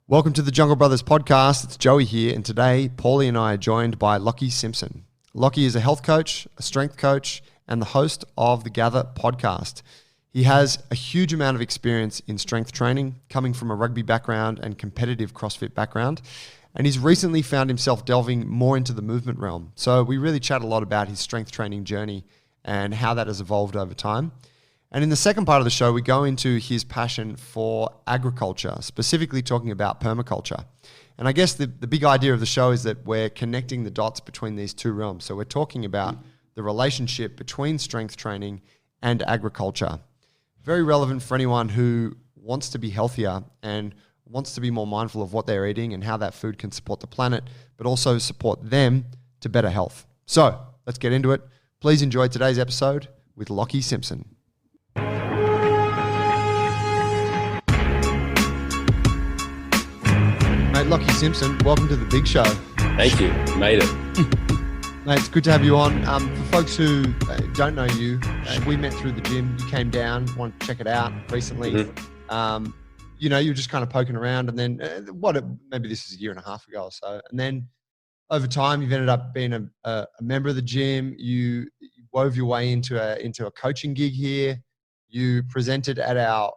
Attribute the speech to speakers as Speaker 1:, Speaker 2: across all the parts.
Speaker 1: Welcome to the Jungle Brothers podcast. It's Joey here, and today Paulie and I are joined by Lachlan Simpson. Lochie is a health coach, a strength coach, and the host of the Gather podcast. He has a huge amount of experience in strength training, coming from a rugby background and competitive CrossFit background, and he's recently found himself delving more into the movement realm. So we really chat a lot about his strength training journey and how that has evolved over time. And in the second part of the show, we go into his passion for agriculture, specifically talking about permaculture. And I guess the big idea of the show is that we're connecting the dots between these two realms. So we're talking about the relationship between strength training and agriculture. Very relevant for anyone who wants to be healthier and wants to be more mindful of what they're eating and how that food can support the planet, but also support them to better health. So let's get into it. Please enjoy today's episode with Lachlan Simpson. Mate, Lachlan Simpson, welcome to the big show.
Speaker 2: Thank you. Made it.
Speaker 1: Mate, it's good to have you on. For folks who don't know you, we met through the gym. You came down, wanted to check it out recently. Mm-hmm. You were just kind of poking around, and then maybe this is a year and a half ago or so. And then over time, you've ended up being a member of the gym. You wove your way into a coaching gig here. You presented at our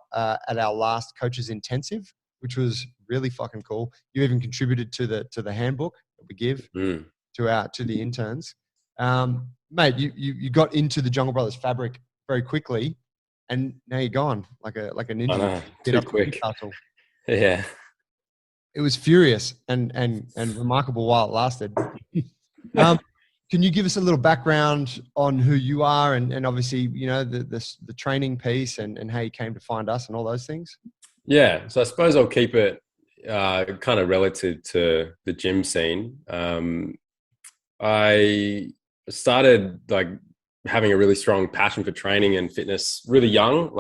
Speaker 1: last coaches intensive, which was really fucking cool. You even contributed to the handbook that we give to the interns. Mate, you got into the Jungle Brothers fabric very quickly, and now you're gone like a ninja.
Speaker 2: Too quick. Yeah.
Speaker 1: It was furious and remarkable while it lasted. Can you give us a little background on who you are and obviously, the training piece and how you came to find us and all those things?
Speaker 2: Yeah. So I suppose I'll keep it kind of relative to the gym scene. I started having a really strong passion for training and fitness really young.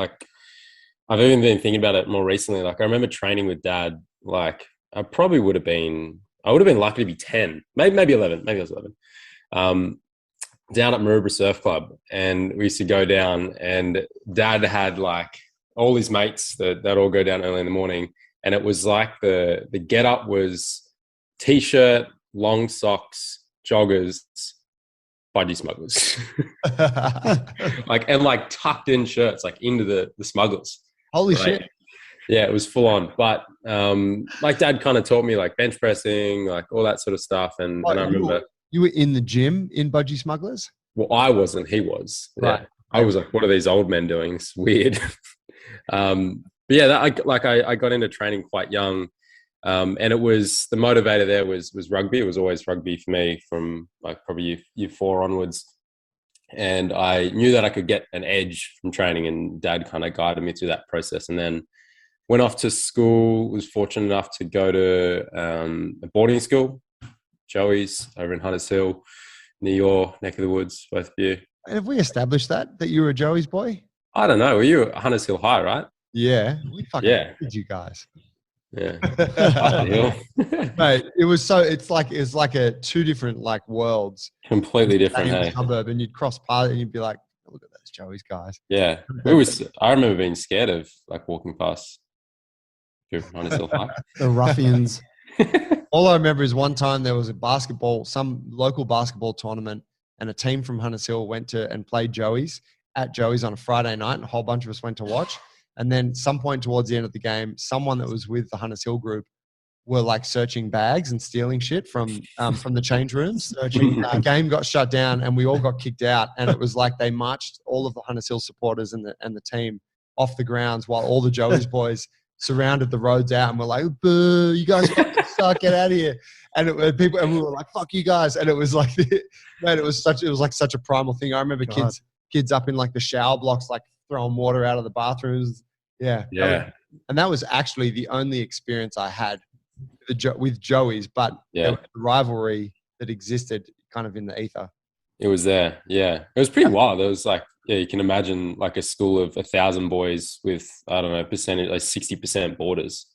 Speaker 2: I've even been thinking about it more recently. I remember training with Dad. I would have been lucky to be 10, maybe 11. Maybe I was 11. Down at Maroubra Surf Club, and we used to go down, and Dad had all his mates that all go down early in the morning, and it was the get up was t-shirt, long socks, joggers, budgie smugglers, and tucked in shirts into the smugglers.
Speaker 1: Holy shit!
Speaker 2: Yeah, it was full on. But Dad kind of taught me bench pressing, all that sort of stuff, and I remember.
Speaker 1: You were in the gym in Budgie Smugglers?
Speaker 2: Well, I wasn't. He was.
Speaker 1: Right.
Speaker 2: Yeah. I was what are these old men doing? It's weird. But yeah, I got into training quite young, and it was the motivator there was rugby. It was always rugby for me from probably year 4 onwards, and I knew that I could get an edge from training, and Dad kind of guided me through that process, and then went off to school. Was fortunate enough to go to a boarding school. Joey's over in Hunters Hill, New York, neck of the woods, both of you.
Speaker 1: Have we established that you were a Joey's boy?
Speaker 2: I don't know. Were you at Hunters Hill High, right?
Speaker 1: Yeah. We fucking did you guys.
Speaker 2: Yeah.
Speaker 1: Mate, it's like a two different worlds.
Speaker 2: Completely different, hey?
Speaker 1: Suburb, and you'd cross paths and you'd be like, oh, look at those Joey's guys.
Speaker 2: Yeah. I remember being scared of walking past Hunters Hill High.
Speaker 1: The ruffians. All I remember is one time there was some local basketball tournament, and a team from Hunters Hill went to and played Joey's at Joey's on a Friday night, and a whole bunch of us went to watch. And then some point towards the end of the game, someone that was with the Hunters Hill group were searching bags and stealing shit from the change rooms. The game got shut down, and we all got kicked out. And it was they marched all of the Hunters Hill supporters and the team off the grounds while all the Joey's boys surrounded the roads out and were like, boo, you guys fucking suck, get out of here. And we were like, fuck you guys. And it was man, it was such a primal thing. I remember kids up in the shower blocks, throwing water out of the bathrooms. Yeah.
Speaker 2: Yeah.
Speaker 1: And that was actually the only experience I had with Joey's, but the rivalry that existed kind of in the ether.
Speaker 2: It was there. Yeah. It was pretty wild. It was you can imagine a school of 1,000 boys with, I don't know, percentage, 60% boarders.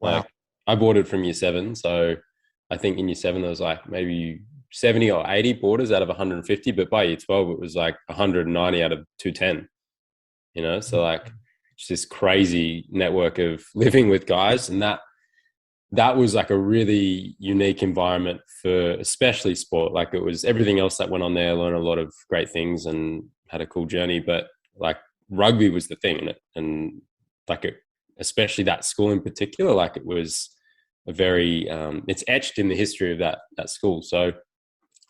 Speaker 1: Wow.
Speaker 2: I boarded from year 7. So I think in year 7, there was maybe 70 or 80 boarders out of 150. But by year 12, it was 190 out of 210, so just this crazy network of living with guys. And that that was like a really unique environment for especially sport. Like it was everything else that went on there, learned a lot of great things and had a cool journey. But like rugby was the thing in it. And like especially that school in particular, like it was a very, it's etched in the history of that school. So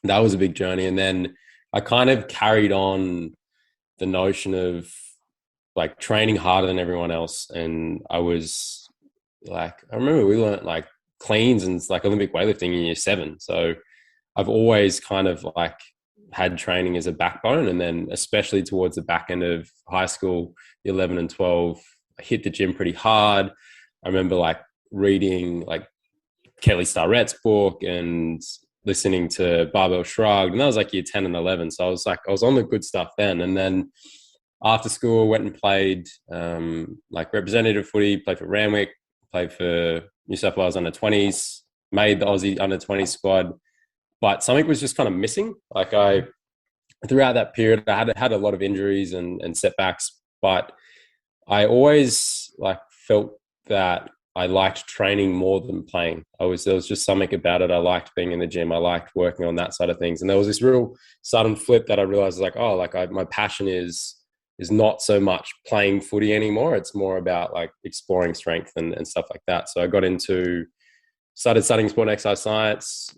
Speaker 2: that was a big journey. And then I kind of carried on the notion of like training harder than everyone else. And I was like, I remember we learned like cleans and like Olympic weightlifting in year 7. So I've always kind of like had training as a backbone. And then especially towards the back end of high school, 11 and 12, I hit the gym pretty hard. I remember like reading like Kelly Starrett's book and listening to Barbell Shrugged. And that was like year 10 and 11. So I was on the good stuff then. And then after school, went and played like representative footy, played for Randwick, played for New South Wales under 20s, made the Aussie under 20 squad. But something was just kind of missing. Like throughout that period, I had a lot of injuries and setbacks, but I always like felt that I liked training more than playing. There was just something about it. I liked being in the gym. I liked working on that side of things. And there was this real sudden flip that I realized like, oh, like my passion is not so much playing footy anymore. It's more about like exploring strength and stuff like that. So I started studying sport and exercise science,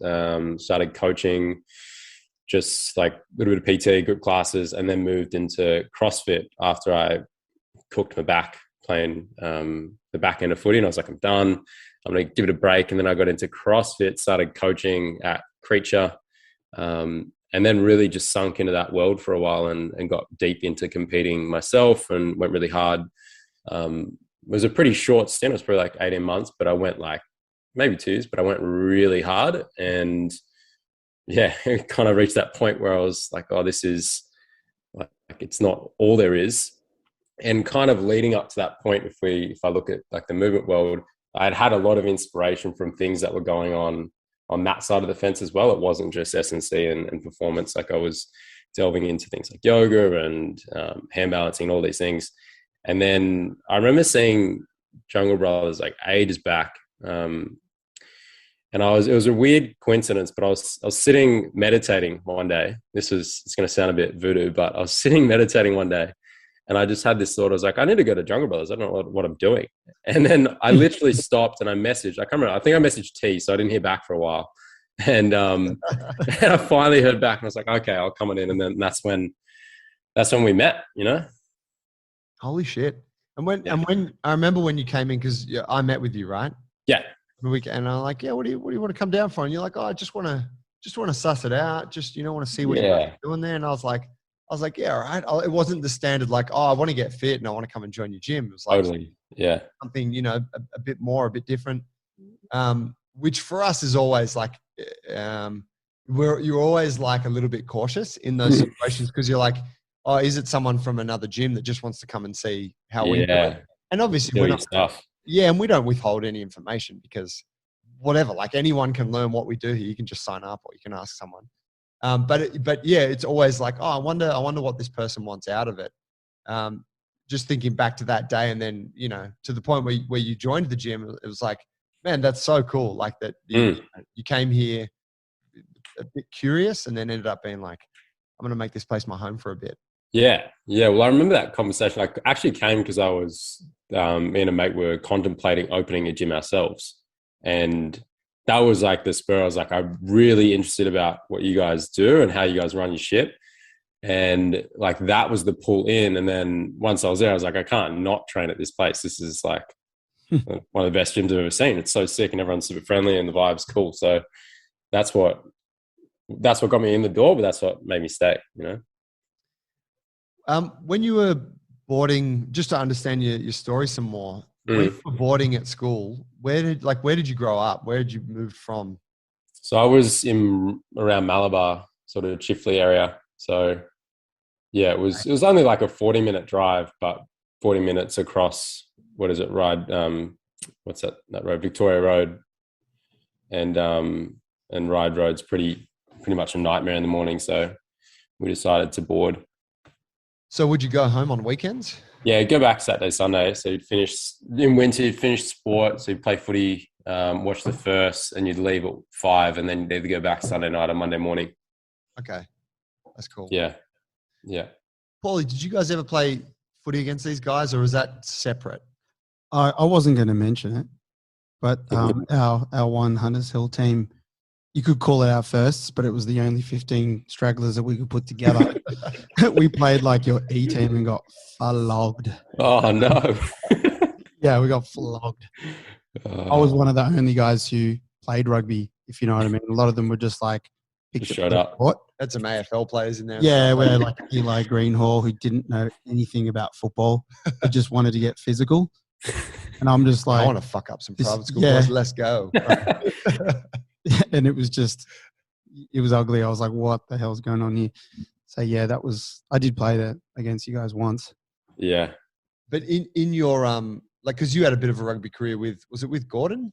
Speaker 2: started coaching, just like a little bit of PT, group classes, and then moved into CrossFit after I cooked my back playing the back end of footy. And I was like, I'm done. I'm going to give it a break. And then I got into CrossFit, started coaching at Creature, and then really just sunk into that world for a while and got deep into competing myself and went really hard. It was a pretty short stint. It was probably like 18 months, but I went like maybe 2 years, but I went really hard. And yeah, it kind of reached that point where I was like, oh, this is like, it's not all there is. And kind of leading up to that point, if I look at like the movement world, I'd had a lot of inspiration from things that were going on that side of the fence as well. It wasn't just S&C and performance. Like I was delving into things like yoga and hand balancing, all these things. And then I remember seeing Jungle Brothers like ages back. And it was a weird coincidence, but I was sitting meditating one day. It's going to sound a bit voodoo, but I was sitting meditating one day. And I just had this thought. I was like, I need to go to Jungle Brothers. I don't know what I'm doing. And then I literally stopped and I messaged. I can't remember. I think I messaged T, so I didn't hear back for a while. And and I finally heard back, and I was like, okay, I'll come on in. And then that's when we met. You know.
Speaker 1: Holy shit! And when I remember when you came in, because I met with you, right?
Speaker 2: Yeah.
Speaker 1: And I'm like, yeah, what do you want to come down for? And you're like, oh, I just want to suss it out. Just want to see what you're doing there. And I was like, yeah, all right. It wasn't the standard like, oh, I want to get fit and I want to come and join your gym. It was like
Speaker 2: totally, yeah,
Speaker 1: something, a bit more, a bit different, which for us is always like, you're always like a little bit cautious in those situations because you're like, oh, is it someone from another gym that just wants to come and see how we do it? And obviously we're not stuff. Yeah, and we don't withhold any information because whatever, like anyone can learn what we do here. You can just sign up or you can ask someone. But yeah, it's always like, oh, I wonder what this person wants out of it. Just thinking back to that day, and then to the point where you joined the gym, it was like, man, that's so cool. Like that you came here a bit curious, and then ended up being like, I'm gonna make this place my home for a bit.
Speaker 2: Yeah. Well, I remember that conversation. I actually came because I was me and a mate were contemplating opening a gym ourselves, and that was like the spur. I was like, I'm really interested about what you guys do and how you guys run your shit. And like, that was the pull in. And then once I was there, I was like, I can't not train at this place. This is like one of the best gyms I've ever seen. It's so sick and everyone's super friendly and the vibe's cool. So that's what got me in the door, but that's what made me stay,
Speaker 1: When you were boarding, just to understand your story some more, when you were boarding at school, where did you grow up? Where did you move from?
Speaker 2: So I was around Malabar, sort of Chifley area. So yeah, it was only like a 40-minute drive, but 40 minutes across, what's that road? Victoria Road. And Ryde Road's pretty much a nightmare in the morning. So we decided to board.
Speaker 1: So would you go home on weekends?
Speaker 2: Yeah, go back Saturday, Sunday. So you'd finish in winter, you'd finish sport. So you'd play footy watch the first, and you'd leave at 5, and then you'd either go back Sunday night or Monday morning.
Speaker 1: Okay, that's cool.
Speaker 2: Yeah.
Speaker 1: Paulie, did you guys ever play footy against these guys, or is that separate?
Speaker 3: I wasn't going to mention it, but our one Hunters Hill team, you could call it our firsts, but it was the only 15 stragglers that we could put together. We played like your E team and got flogged.
Speaker 2: Oh, no.
Speaker 3: Yeah, we got flogged. I was one of the only guys who played rugby, if you know what I mean. A lot of them were just like
Speaker 2: Just showed up.
Speaker 3: What?
Speaker 1: Had some AFL players in there.
Speaker 3: Yeah, we're like Eli Greenhall, who didn't know anything about football. They just wanted to get physical. And I'm just like,
Speaker 1: I want to fuck up some private school boys. Let's go.
Speaker 3: And it was ugly. I was like, what the hell's going on here? So yeah, I did play that against you guys once.
Speaker 2: Yeah.
Speaker 1: But in your like, because you had a bit of a rugby career was it with Gordon?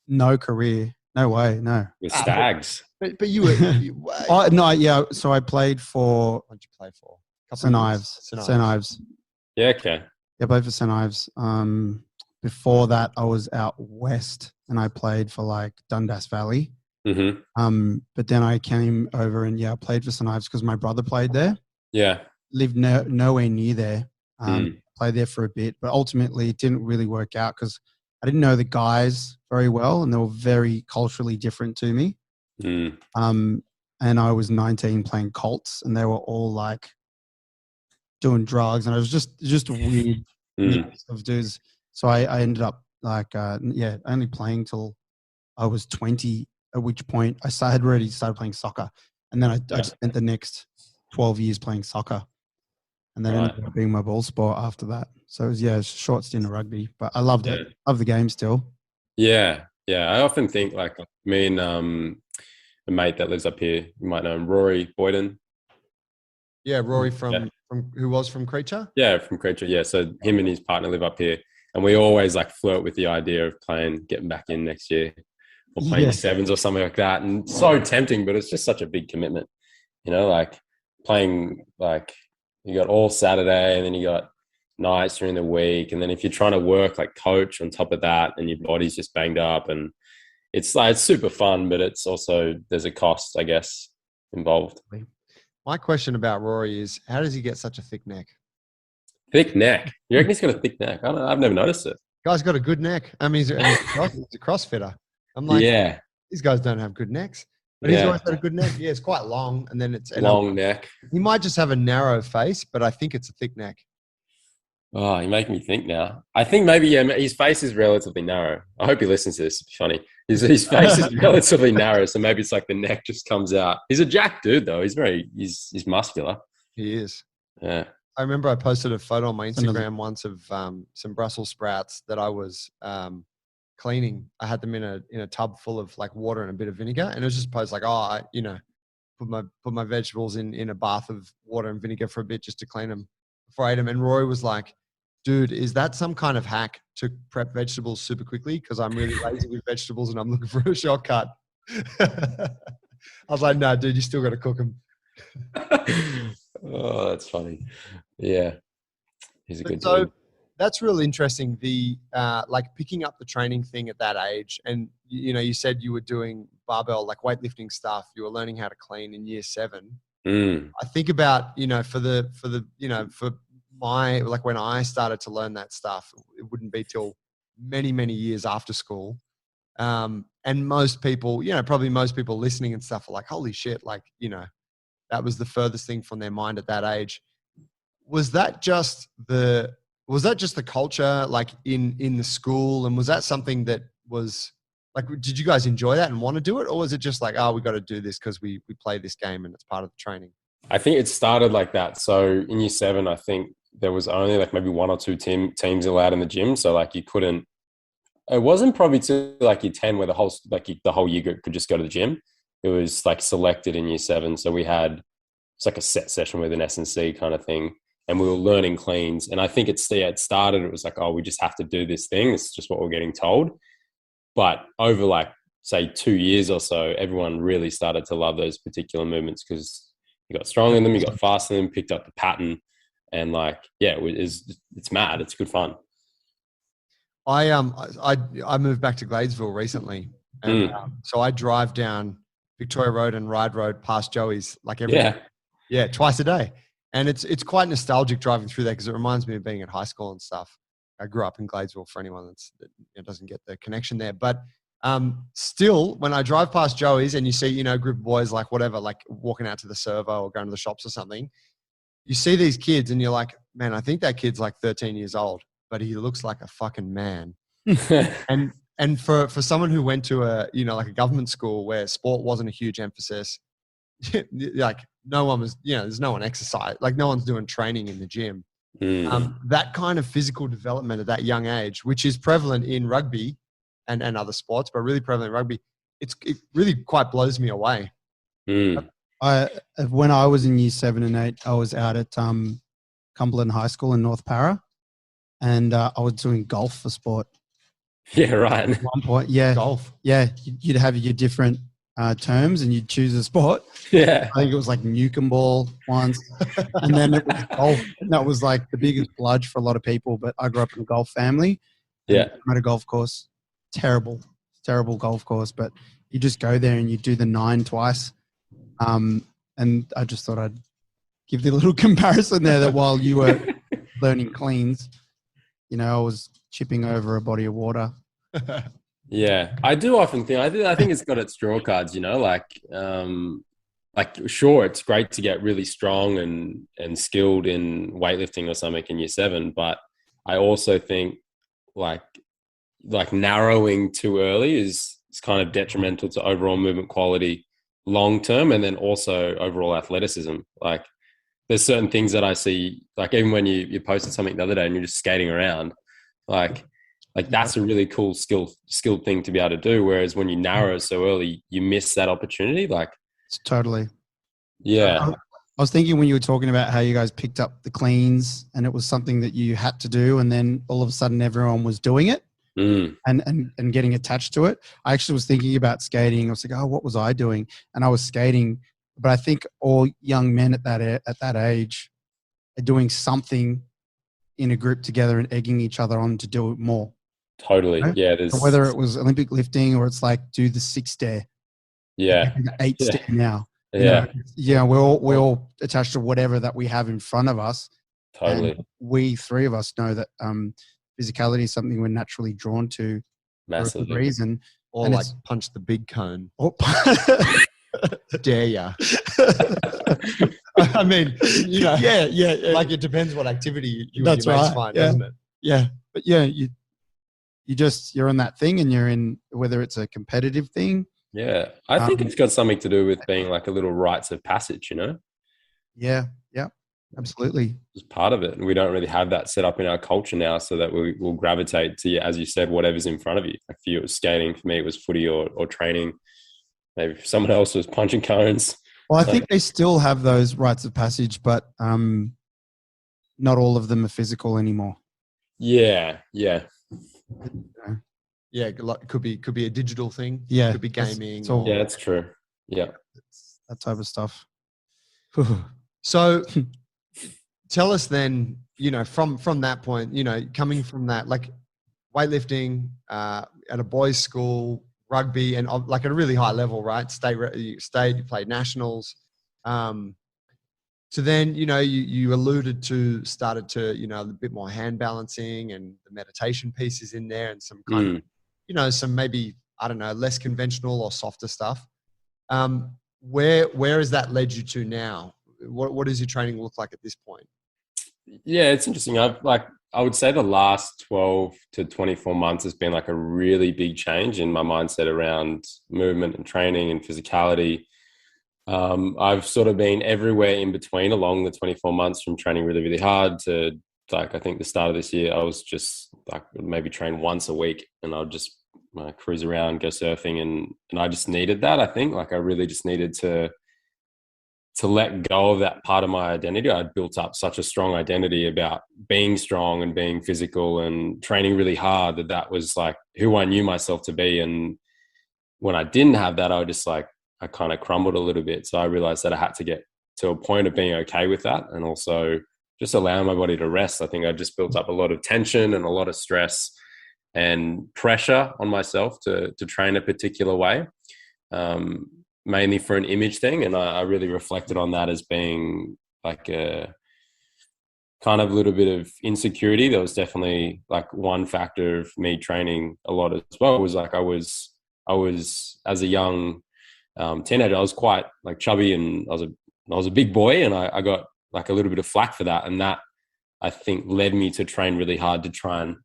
Speaker 3: No career. No way. No.
Speaker 2: With Stags.
Speaker 1: But you were.
Speaker 3: No, yeah. So I played for.
Speaker 1: What did you play for?
Speaker 3: St. Ives.
Speaker 2: Yeah. Okay.
Speaker 3: Yeah, I played for St. Ives. Before that, I was out west and I played for like Dundas Valley.
Speaker 2: Mm-hmm.
Speaker 3: But then I came over and I played for St. Ives because my brother played there.
Speaker 2: Yeah.
Speaker 3: Lived nowhere near there. Played there for a bit, but ultimately it didn't really work out because I didn't know the guys very well and they were very culturally different to me. And I was 19 playing Colts and they were all like doing drugs and it was just a weird mix of dudes. So I ended up like, only playing till I was 20, at which point I started playing soccer. And then I spent the next 12 years playing soccer. And then ended up being my ball sport after that. So it was, a short stint of rugby, but I loved it. Love the game still.
Speaker 2: Yeah. Yeah. I often think like me and a mate that lives up here, you might know him, Rory Boyden.
Speaker 1: Yeah, Rory from who was from Creature?
Speaker 2: Yeah, from Creature. Yeah. So him and his partner live up here. And we always like flirt with the idea of getting back in next year or playing sevens or something like that. And so tempting, but it's just such a big commitment, like playing like you got all Saturday and then you got nights during the week. And then if you're trying to work like coach on top of that and your body's just banged up and it's super fun, but it's also, there's a cost, I guess, involved.
Speaker 1: My question about Rory is, how does he get such a thick neck?
Speaker 2: Thick neck? You reckon he's got a thick neck? I've never noticed it.
Speaker 1: Guy's got a good neck. I mean, he's a CrossFitter. I'm like, these guys don't have good necks. But he's always got a good neck. Yeah, it's quite long. And then it's
Speaker 2: long neck.
Speaker 1: He might just have a narrow face, but I think it's a thick neck.
Speaker 2: Oh, you make me think now. I think maybe, his face is relatively narrow. I hope he listens to this. It'd be funny. His face is relatively narrow, so maybe it's like the neck just comes out. He's a jacked dude, though. He's muscular.
Speaker 1: He is.
Speaker 2: Yeah.
Speaker 1: I remember I posted a photo on my Instagram once of some Brussels sprouts that I was cleaning. I had them in a tub full of like water and a bit of vinegar, and it was just posed like, put my vegetables in a bath of water and vinegar for a bit just to clean them before I ate them. And Rory was like, dude, is that some kind of hack to prep vegetables super quickly? Because I'm really lazy with vegetables and I'm looking for a shortcut. I was like, no, dude, you still got to cook them.
Speaker 2: Oh, that's funny. Yeah. He's a good
Speaker 1: So
Speaker 2: dude.
Speaker 1: that's real interesting. The like picking up the training thing at that age. And, you said you were doing barbell, like weightlifting stuff. You were learning how to clean in year 7. I think about, for my, like when I started to learn that stuff, it wouldn't be till many, many years after school. And most people, probably most people listening and stuff are like, holy shit, like, that was the furthest thing from their mind at that age. Was that just the culture, like in the school? And was that something that was like, did you guys enjoy that and want to do it? Or was it just like, oh, we got to do this because we play this game and it's part of the training?
Speaker 2: I think it started like that. So in year 7, I think there was only like maybe 1 or 2 teams allowed in the gym. So like it wasn't probably to like year 10 where the whole year group could just go to the gym. It was like selected in year 7. So it's like a set session with an S&C kind of thing. And we were learning cleans. And I think it started, it was like, oh, we just have to do this thing. It's just what we're getting told. But over like, say 2 years or so, everyone really started to love those particular movements because you got strong in them, you got fast in them, picked up the pattern. And like, it's mad. It's good fun.
Speaker 1: I moved back to Gladesville recently, and so I drive down Victoria Road and Ryde Road past Joey's like twice a day, and it's quite nostalgic driving through there because it reminds me of being at high school and stuff. I grew up in Gladesville, for anyone that doesn't get the connection there, but still, when I drive past Joey's and you see a group of boys like whatever, like walking out to the servo or going to the shops or something, you see these kids and you're like, man, I think that kid's like 13 years old, but he looks like a fucking man. and for someone who went to a like a government school where sport wasn't a huge emphasis, like no one was, there's no one exercise, like no one's doing training in the gym. That kind of physical development at that young age, which is prevalent in rugby and other sports, but really prevalent in rugby, it really quite blows me away.
Speaker 3: When I was in year 7 and 8, I was out at Cumberland High School in North Para, and I was doing golf for sport.
Speaker 2: Yeah, right.
Speaker 3: At one point, yeah,
Speaker 1: Golf.
Speaker 3: Yeah, you'd have your different terms, and you'd choose a sport.
Speaker 2: Yeah,
Speaker 3: I think it was like Newcomb ball once, and then it was golf. And that was like the biggest bludge for a lot of people. But I grew up in a golf family.
Speaker 2: Yeah,
Speaker 3: I'm at a golf course. Terrible golf course, but you just go there and you do the 9 twice. And I just thought I'd give the little comparison there that while you were learning cleans, I was chipping over a body of water.
Speaker 2: Yeah, I do often think, I think it's got its draw cards, sure, it's great to get really strong and skilled in weightlifting or something in year 7, but I also think like narrowing too early is kind of detrimental to overall movement quality long term, and then also overall athleticism. Like there's certain things that I see, like even when you posted something the other day and you're just skating around, like that's a really cool skilled thing to be able to do. Whereas when you narrow so early, you miss that opportunity. Like
Speaker 3: totally.
Speaker 2: Yeah.
Speaker 3: I was thinking when you were talking about how you guys picked up the cleans and it was something that you had to do, and then all of a sudden everyone was doing it. And getting attached to it. I actually was thinking about skating. I was like, oh, what was I doing? And I was skating. But I think all young men at that age are doing something in a group together and egging each other on to do it more.
Speaker 2: Totally. Yeah.
Speaker 3: Whether it was Olympic lifting or it's like do the 6 stair.
Speaker 2: Yeah.
Speaker 3: The 8 stair now.
Speaker 2: Yeah.
Speaker 3: We're all attached to whatever that we have in front of us.
Speaker 2: Totally.
Speaker 3: And we 3 of us know that physicality is something we're naturally drawn to.
Speaker 2: Massively.
Speaker 3: For a reason.
Speaker 1: Or like punch the big cone. Dare ya. I mean,
Speaker 3: yeah.
Speaker 1: Like it depends what activity you
Speaker 3: That's right.
Speaker 1: find, doesn't it?
Speaker 3: Yeah. But yeah, you're in that thing, and you're in, whether it's a competitive thing.
Speaker 2: Yeah. I think it's got something to do with being like a little rites of passage,
Speaker 3: Yeah. Absolutely.
Speaker 2: It's part of it. And we don't really have that set up in our culture now, so that we will gravitate to, as you said, whatever's in front of you. Like for you, it was skating. For me, it was footy or training. Maybe for someone else, it was punching cones.
Speaker 3: Well, I think they still have those rites of passage, but not all of them are physical anymore.
Speaker 2: Yeah.
Speaker 1: Yeah, it could be a digital thing.
Speaker 3: Yeah.
Speaker 1: It could be gaming.
Speaker 2: Yeah, that's true. Yeah.
Speaker 3: That type of stuff.
Speaker 1: So tell us then, from that point, coming from that, like weightlifting at a boys' school, rugby, and like at a really high level, right? You played nationals. So then, you alluded to, started to, a bit more hand balancing, and the meditation pieces in there, and some kind of, some maybe, I don't know, less conventional or softer stuff. Where has that led you to now? What does your training look like at this point?
Speaker 2: Yeah, it's interesting. I would say the last 12 to 24 months has been like a really big change in my mindset around movement and training and physicality. I've sort of been everywhere in between along the 24 months, from training really, really hard to like, I think the start of this year, I was just like maybe train once a week, and I'll just cruise around, go surfing. And I just needed that. I think like I really just needed to let go of that part of my identity. I'd built up such a strong identity about being strong and being physical and training really hard, that was like who I knew myself to be. And when I didn't have that, I kind of crumbled a little bit. So I realized that I had to get to a point of being okay with that, and also just allowing my body to rest. I think I just built up a lot of tension and a lot of stress. and pressure on myself to train a particular way, mainly for an image thing. And I really reflected on that as being like a kind of little bit of insecurity. There was definitely like one factor of me training a lot as well was like I was as a young teenager, I was quite like chubby, and I was a big boy, and I got like a little bit of flack for that. And that, I think, led me to train really hard to try and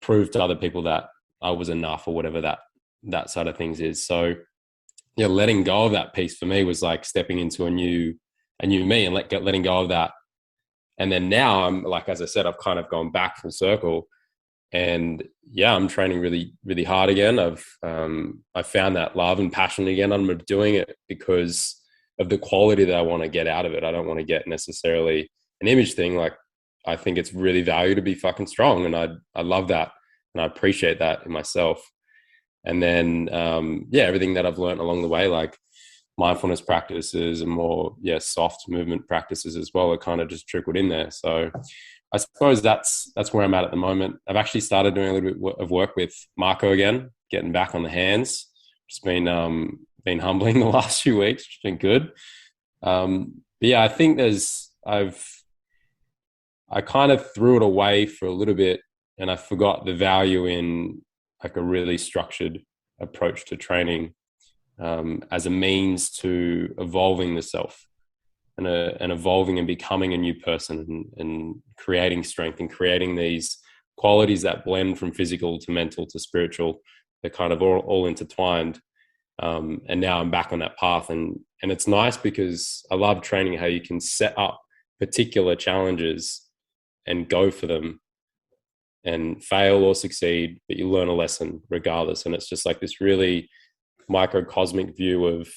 Speaker 2: prove to other people that I was enough, or whatever that side of things is. So yeah, letting go of that piece for me was like stepping into a new me, and letting go of that. And then now I'm like, as I said, I've kind of gone back full circle, and yeah, I'm training really, really hard again. I've found that love and passion again. I'm doing it because of the quality that I want to get out of it. I don't want to get necessarily an image thing. Like, I think it's really value to be fucking strong, and I love that, and I appreciate that in myself. And then everything that I've learned along the way, like mindfulness practices and more soft movement practices as well, are kind of just trickled in there. So I suppose that's where I'm at the moment. I've actually started doing a little bit of work with Marco again, getting back on the hands. It's been humbling the last few weeks, which has been good. But yeah, I think I kind of threw it away for a little bit, and I forgot the value in like a really structured approach to training as a means to evolving the self and evolving and becoming a new person, and creating strength and creating these qualities that blend from physical to mental to spiritual. They're kind of all intertwined. And now I'm back on that path, and it's nice because I love training how you can set up particular challenges and go for them and fail or succeed, but you learn a lesson regardless. And it's just like this really microcosmic view of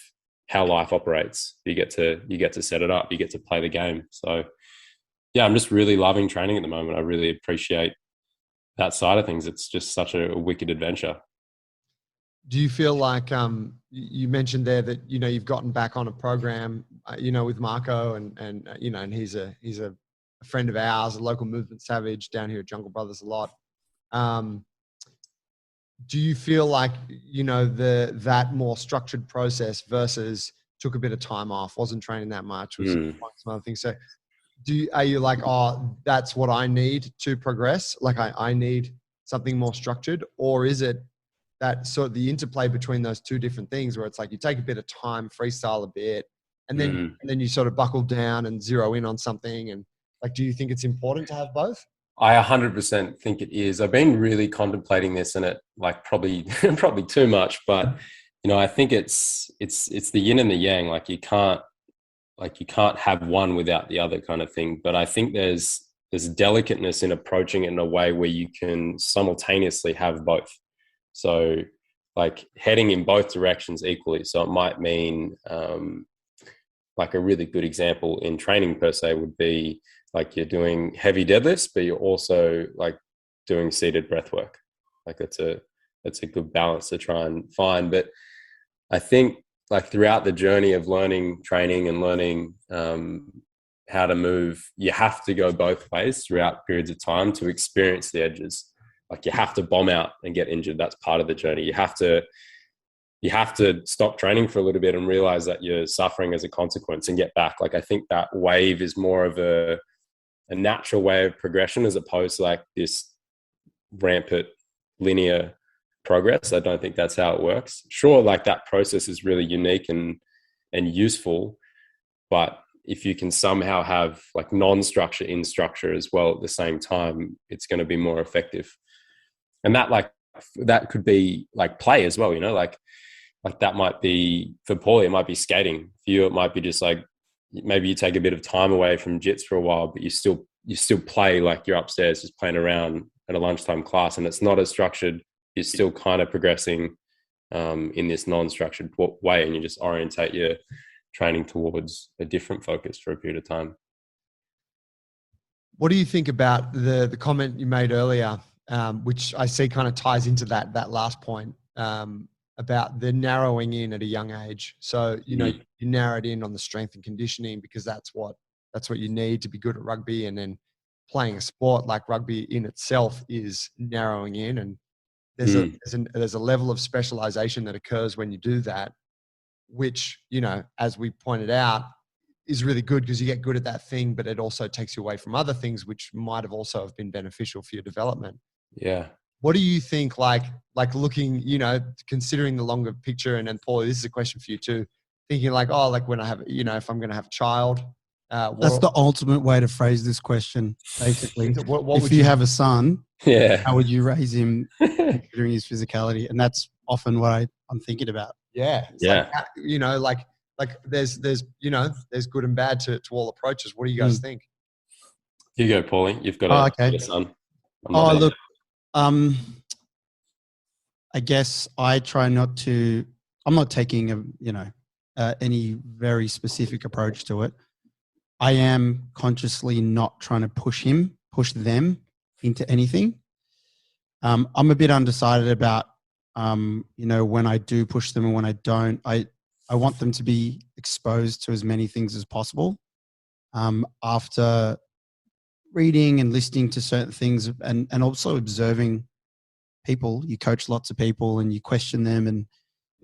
Speaker 2: how life operates. You get to set it up, you get to play the game. So yeah, I'm just really loving training at the moment. I really appreciate that side of things. It's just such a wicked adventure.
Speaker 1: Do you feel like you mentioned there that you've gotten back on a program with Marco, and he's a friend of ours, a local movement savage down here at Jungle Brothers a lot. Do you feel like that more structured process versus took a bit of time off, wasn't training that much, was some other things? So are you like, oh, that's what I need to progress? Like I need something more structured? Or is it that sort of the interplay between those two different things where it's like you take a bit of time, freestyle a bit, and then you sort of buckle down and zero in on something? And like, do you think it's important to have both?
Speaker 2: I 100% think it is. I've been really contemplating this, and it like probably too much, but I think it's the yin and the yang. Like you can't have one without the other kind of thing. But I think there's delicateness in approaching it in a way where you can simultaneously have both. So like heading in both directions equally. So it might mean like a really good example in training per se would be like you're doing heavy deadlifts, but you're also like doing seated breath work. Like that's a good balance to try and find. But I think like throughout the journey of learning training and learning how to move, you have to go both ways throughout periods of time to experience the edges. Like you have to bomb out and get injured. That's part of the journey. You have to stop training for a little bit and realize that you're suffering as a consequence and get back. Like I think that wave is more of a natural way of progression as opposed to like this rampant linear progress. I don't think that's how it works. Sure, like that process is really unique and useful, but if you can somehow have like non-structure in structure as well at the same time, it's going to be more effective. And that could be like play as well, like that might be for Paulie, it might be skating. For you, it might be just like maybe you take a bit of time away from jits for a while, but you still play like you're upstairs just playing around at a lunchtime class, and it's not as structured. You're still kind of progressing in this non-structured way, and you just orientate your training towards a different focus for a period of time.
Speaker 1: What do you think about the comment you made earlier, which I see kind of ties into that last point about the narrowing in at a young age? So, you narrowed in on the strength and conditioning because that's what you need to be good at rugby. And then playing a sport like rugby in itself is narrowing in and there's a level of specialization that occurs when you do that, which, as we pointed out, is really good because you get good at that thing, but it also takes you away from other things which might have also have been beneficial for your development.
Speaker 2: Yeah.
Speaker 1: What do you think, like looking, considering the longer picture, and then Paul, this is a question for you too, thinking like, when I have, if I'm going to have a child,
Speaker 3: that's the ultimate way to phrase this question, basically.
Speaker 1: What
Speaker 3: if you have a son,
Speaker 2: yeah,
Speaker 3: how would you raise him considering his physicality? And that's often what I'm thinking about.
Speaker 1: Yeah. Like there's good and bad to all approaches. What do you guys think?
Speaker 2: You go, Paulie. You've got a son.
Speaker 3: Look, I guess I try not to. I'm not taking any very specific approach to it. I am consciously not trying to push them into anything. I'm a bit undecided about, when I do push them and when I don't. I want them to be exposed to as many things as possible. After reading and listening to certain things and also observing people, you coach lots of people and you question them. And,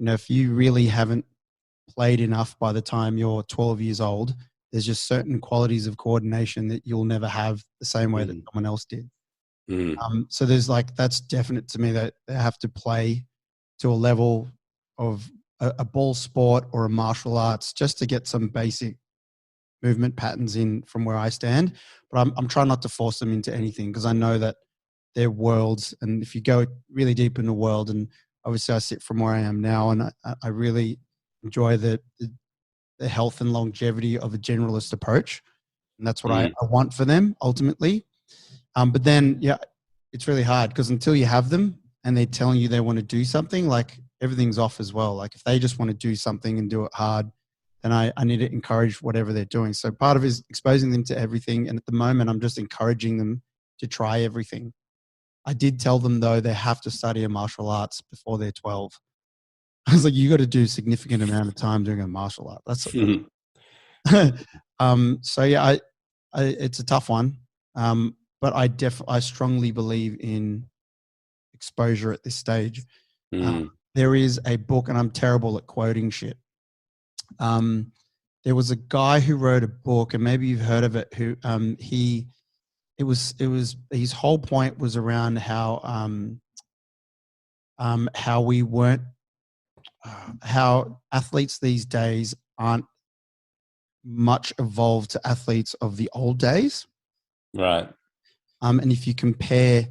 Speaker 3: if you really haven't played enough by the time you're 12 years old, there's just certain qualities of coordination that you'll never have the same way that someone else did. So there's that's definite to me that they have to play to a level of a ball sport or a martial arts just to get some basic movement patterns in from where I stand. But I'm trying not to force them into anything because I know that they're worlds. And if you go really deep in the world, and obviously I sit from where I am now, and I really enjoy the health and longevity of a generalist approach. And that's what I want for them ultimately. But then, it's really hard because until you have them and they're telling you they want to do something, everything's off as well. If they just want to do something and do it hard, then I need to encourage whatever they're doing. So part of it is exposing them to everything. And at the moment, I'm just encouraging them to try everything. I did tell them, though, they have to study a martial arts before they're 12. I was like, you got to do a significant amount of time doing a martial art. That's so it's a tough one. But I strongly believe in exposure at this stage. There is a book, and I'm terrible at quoting shit. There was a guy who wrote a book, and maybe you've heard of it, who it was his whole point was around how athletes these days aren't much evolved to athletes of the old days.
Speaker 2: Right.
Speaker 3: And if you compare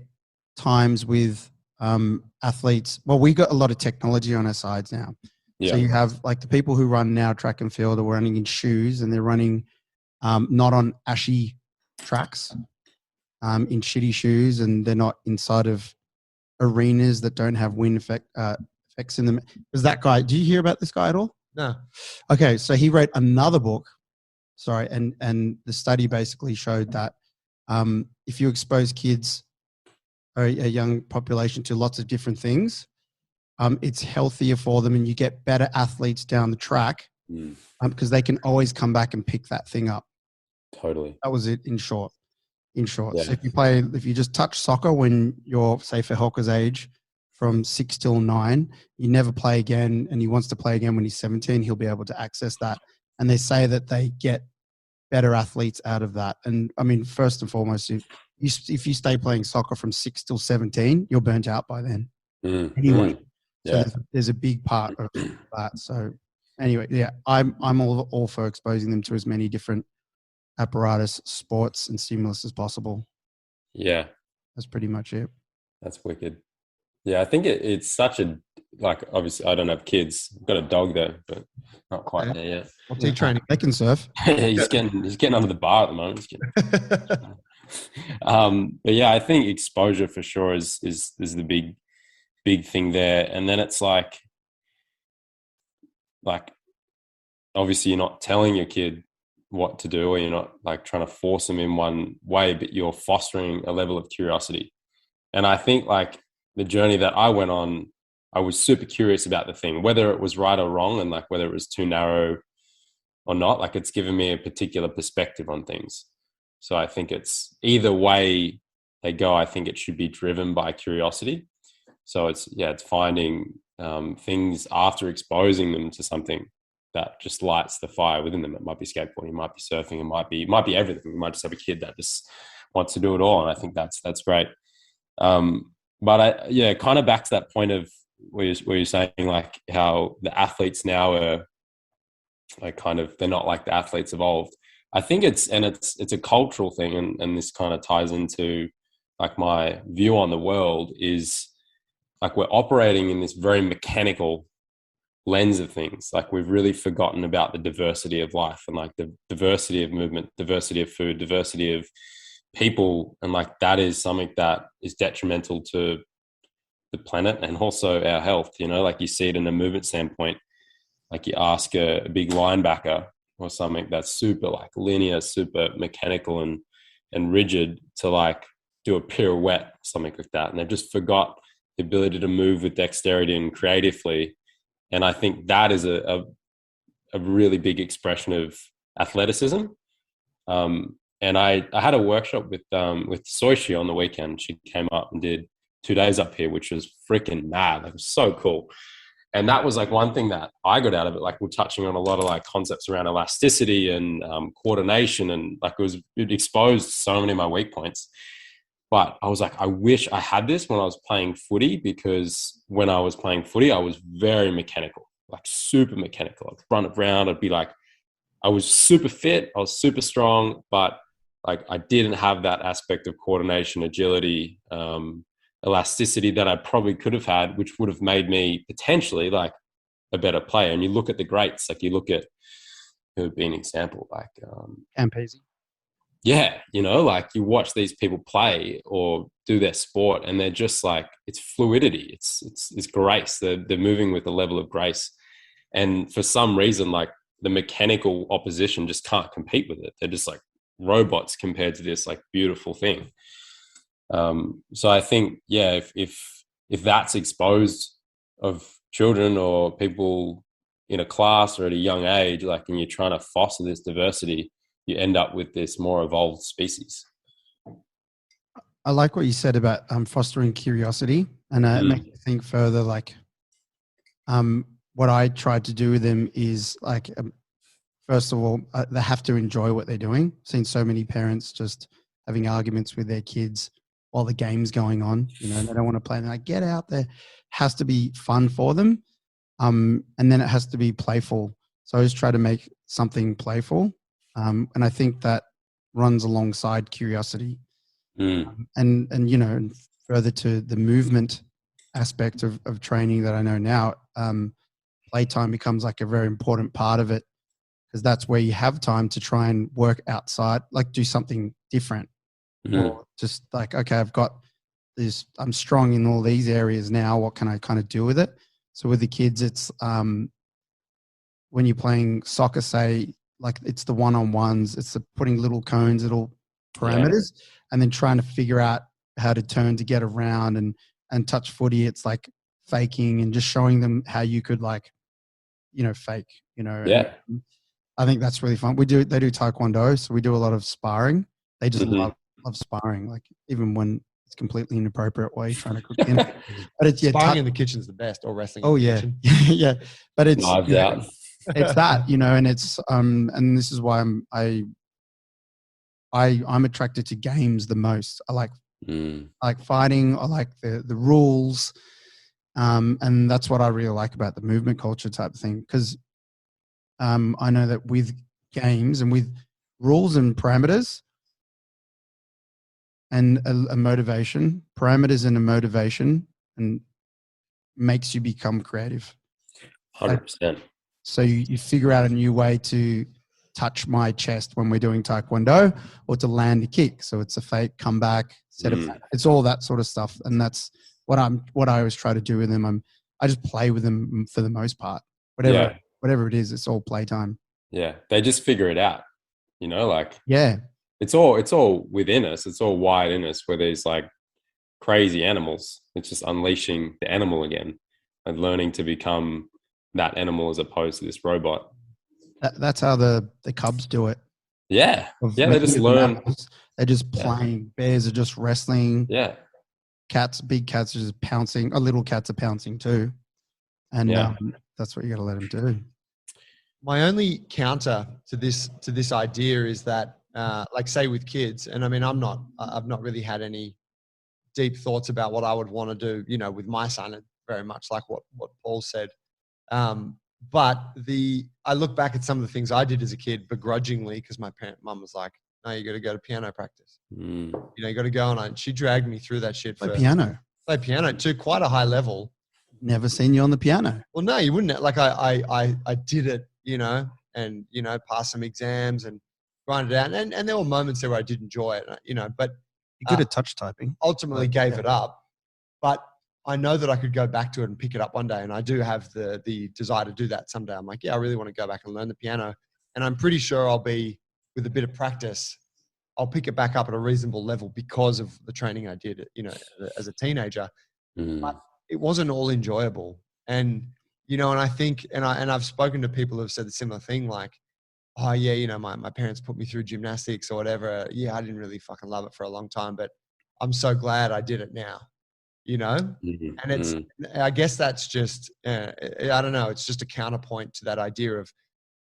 Speaker 3: times with athletes, well, we got a lot of technology on our sides now. Yeah. So you have the people who run now track and field are running in shoes, and they're running not on ashy tracks, in shitty shoes, and they're not inside of arenas that don't have wind effects in them. Is that guy? Do you hear about this guy at all?
Speaker 1: No.
Speaker 3: Okay, so he wrote another book. Sorry, and the study basically showed that if you expose kids or a young population to lots of different things, it's healthier for them, and you get better athletes down the track because they can always come back and pick that thing up.
Speaker 2: Totally.
Speaker 3: That was it in short. Yeah. So if you just touch soccer when you're, say, for Helker's age, from 6 till 9, you never play again, and he wants to play again when he's 17, he'll be able to access that. And they say that they get better athletes out of that. And I mean, first and foremost, if you stay playing soccer from 6 till 17, you're burnt out by then. Anyway, so there's a big part of that. So anyway, I'm all for exposing them to as many different apparatus, sports, and stimulus as possible.
Speaker 2: Yeah.
Speaker 3: That's pretty much it.
Speaker 2: That's wicked. Yeah, I think it's such a, obviously I don't have kids. I've got a dog though, but not quite there yet.
Speaker 1: What's he training?
Speaker 3: They can surf.
Speaker 2: He's getting under the bar at the moment. But yeah, I think exposure for sure is the big thing there. And then it's like obviously you're not telling your kid what to do, or you're not trying to force them in one way, but you're fostering a level of curiosity. And I think the journey that I went on, I was super curious about the thing, whether it was right or wrong, and whether it was too narrow or not. It's given me a particular perspective on things. So I think it's either way they go, I think it should be driven by curiosity. So it's finding things after exposing them to something that just lights the fire within them. It might be skateboarding, it might be surfing, it might be everything. You might just have a kid that just wants to do it all, and I think that's great. But kind of back to that point of where you're saying like how the athletes now are like they're not like the athletes evolved. I think it's a cultural thing, and this kind of ties into like my view on the world is like we're operating in this very mechanical lens of things. Like we've really forgotten about the diversity of life and like the diversity of movement, diversity of food, diversity of people, and like that is something that is detrimental to the planet and also our health. Like you see it in a movement standpoint. Like you ask a big linebacker or something that's super like linear, super mechanical and rigid to like do a pirouette, something like that, and they've just forgot the ability to move with dexterity and creatively. And I think that is a really big expression of athleticism. And I had a workshop with Lochie on the weekend. She came up and did 2 days up here, which was freaking mad. Like, it was so cool. And that was like one thing that I got out of it. Like we're touching on a lot of like concepts around elasticity and coordination, and like it exposed so many of my weak points. But I was like, I wish I had this when I was playing footy, because when I was playing footy, I was very mechanical, like super mechanical. I'd run around. I'd be like, I was super fit. I was super strong, but like I didn't have that aspect of coordination, agility, elasticity that I probably could have had, which would have made me potentially like a better player. And you look at the greats, like you look at who would be an example, like
Speaker 3: Campese.
Speaker 2: Yeah, like you watch these people play or do their sport, and they're just like, it's fluidity, it's grace. They're moving with a level of grace, and for some reason, like the mechanical opposition just can't compete with it. They're just like robots compared to this like beautiful thing. So I think, yeah, if that's exposed of children or people in a class or at a young age, like, and you're trying to foster this diversity, you end up with this more evolved species.
Speaker 3: I like what you said about fostering curiosity, and it makes me think further. Like, what I tried to do with them is like, first of all, they have to enjoy what they're doing. I've seen so many parents just having arguments with their kids while the game's going on. They don't want to play. They're like, get out there. It has to be fun for them, and then it has to be playful. So I always try to make something playful. And I think that runs alongside curiosity. And further to the movement aspect of training that I know now, playtime becomes like a very important part of it, because that's where you have time to try and work outside, like do something different. Or just like, okay, I've got this, I'm strong in all these areas now. What can I kind of do with it? So with the kids, it's when you're playing soccer, say, like it's the one-on-ones, it's the putting little cones, little parameters, and then trying to figure out how to turn to get around and touch footy. It's like faking and just showing them how you could like, fake,
Speaker 2: Yeah.
Speaker 3: And I think that's really fun. They do Taekwondo, so we do a lot of sparring. They just love sparring, like even when it's completely inappropriate way trying to cook dinner. But it's
Speaker 1: sparring in the kitchen's the best, or wrestling.
Speaker 3: Oh yeah, yeah. But it's
Speaker 2: knives out.
Speaker 3: It's that, and it's and this is why I'm attracted to games the most. I like fighting. I like the rules, and that's what I really like about the movement culture type of thing. Because I know that with games and with rules and parameters and a motivation, parameters and a motivation, and makes you become creative.
Speaker 2: 100%.
Speaker 3: So you figure out a new way to touch my chest when we're doing Taekwondo, or to land a kick. So it's a fake comeback, it's all that sort of stuff. And that's what I always try to do with them. I just play with them for the most part. Whatever it is, it's all playtime.
Speaker 2: Yeah. They just figure it out, like,
Speaker 3: yeah,
Speaker 2: it's all within us. It's all wired in us, where there's like crazy animals. It's just unleashing the animal again and learning to become that animal as opposed to this robot.
Speaker 3: That's how the cubs do it.
Speaker 2: Yeah. They just learn.
Speaker 3: They're just playing. Bears are just wrestling.
Speaker 2: Yeah.
Speaker 3: cats, big cats are just pouncing. Little cats are pouncing too. And that's what you got to let them do.
Speaker 1: My only counter to this idea is that, like say with kids, and I mean, I've not really had any deep thoughts about what I would want to do, you know, with my son, very much like what Paul said. But I look back at some of the things I did as a kid begrudgingly because my mum was like, no, you got to go to piano practice. You know, you got to go. And she dragged me through that shit.
Speaker 3: Play piano
Speaker 1: to quite a high level.
Speaker 3: Never seen you on the piano.
Speaker 1: Well, no, you wouldn't. Like I did it, you know, and, you know, passed some exams and grinded it out. And there were moments there where I did enjoy it, you know, but
Speaker 3: you're good at touch typing.
Speaker 1: Ultimately gave it up. But I know that I could go back to it and pick it up one day. And I do have the desire to do that someday. I'm like, yeah, I really want to go back and learn the piano. And I'm pretty sure I'll be, with a bit of practice, I'll pick it back up at a reasonable level because of the training I did, you know, as a teenager. But it wasn't all enjoyable. And, you know, and I think, and I've spoken to people who have said the similar thing, like, oh yeah, you know, my parents put me through gymnastics or whatever. Yeah, I didn't really fucking love it for a long time, but I'm so glad I did it now. You know, and I guess that's just, I don't know. It's just a counterpoint to that idea of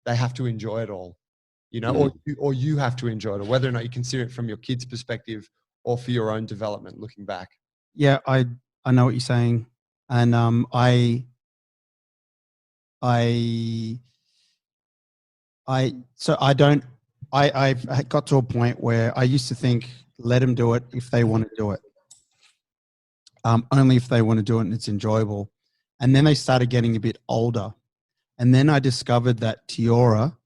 Speaker 1: they have to enjoy it all, you know, or you have to enjoy it, or whether or not you consider it from your kid's perspective or for your own development, looking back.
Speaker 3: Yeah, I know what you're saying. And I got to a point where I used to think, let them do it if they want to do it. Only if they want to do it and it's enjoyable. And then they started getting a bit older. And then I discovered that Tiora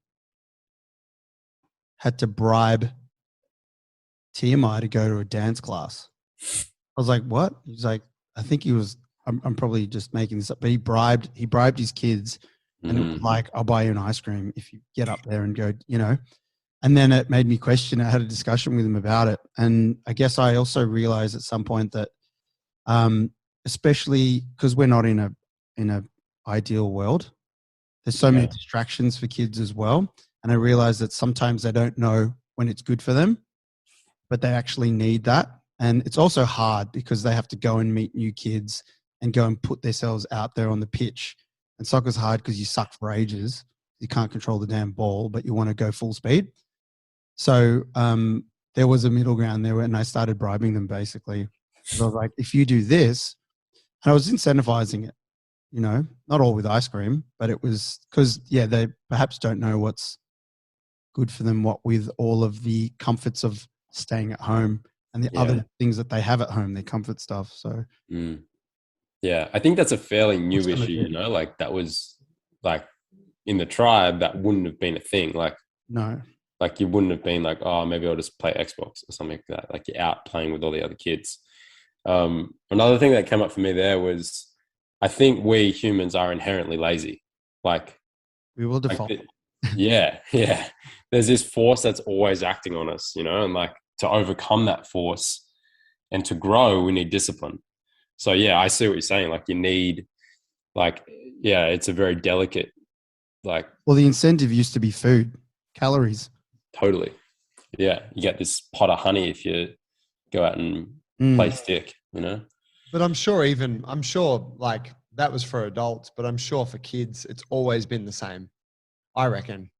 Speaker 3: had to bribe TMI to go to a dance class. I was like, what? He's like, I think he was, I'm probably just making this up, but he bribed his kids and it was like, I'll buy you an ice cream if you get up there and go, you know. And then it made me question. I had a discussion with him about it. And I guess I also realized at some point that, especially because we're not in a ideal world, there's so many distractions for kids as well. And I realized that sometimes they don't know when it's good for them, but they actually need that. And it's also hard because they have to go and meet new kids and go and put themselves out there on the pitch. And soccer's hard because you suck for ages. You can't control the damn ball, but you want to go full speed. So there was a middle ground there, and I started bribing them basically. I was like, if you do this, and I was incentivizing it, you know, not all with ice cream, but it was because, yeah, they perhaps don't know what's good for them, what with all of the comforts of staying at home and the other things that they have at home, their comfort stuff. So,
Speaker 2: yeah, I think that's a fairly new issue, you know, like that was like in the tribe, that wouldn't have been a thing. Like,
Speaker 3: no,
Speaker 2: like you wouldn't have been like, oh, maybe I'll just play Xbox or something like that. Like you're out playing with all the other kids. Another thing that came up for me there was, I think we humans are inherently lazy. Like
Speaker 3: we will default.
Speaker 2: Like yeah. There's this force that's always acting on us, you know, and like to overcome that force and to grow, we need discipline. So yeah, I see what you're saying. Like you need, like, yeah, it's a very delicate, like.
Speaker 3: Well, the incentive used to be food, calories.
Speaker 2: Totally. Yeah. You get this pot of honey if you go out and play stick, you know?
Speaker 1: But I'm sure like that was for adults, but I'm sure for kids, it's always been the same. I reckon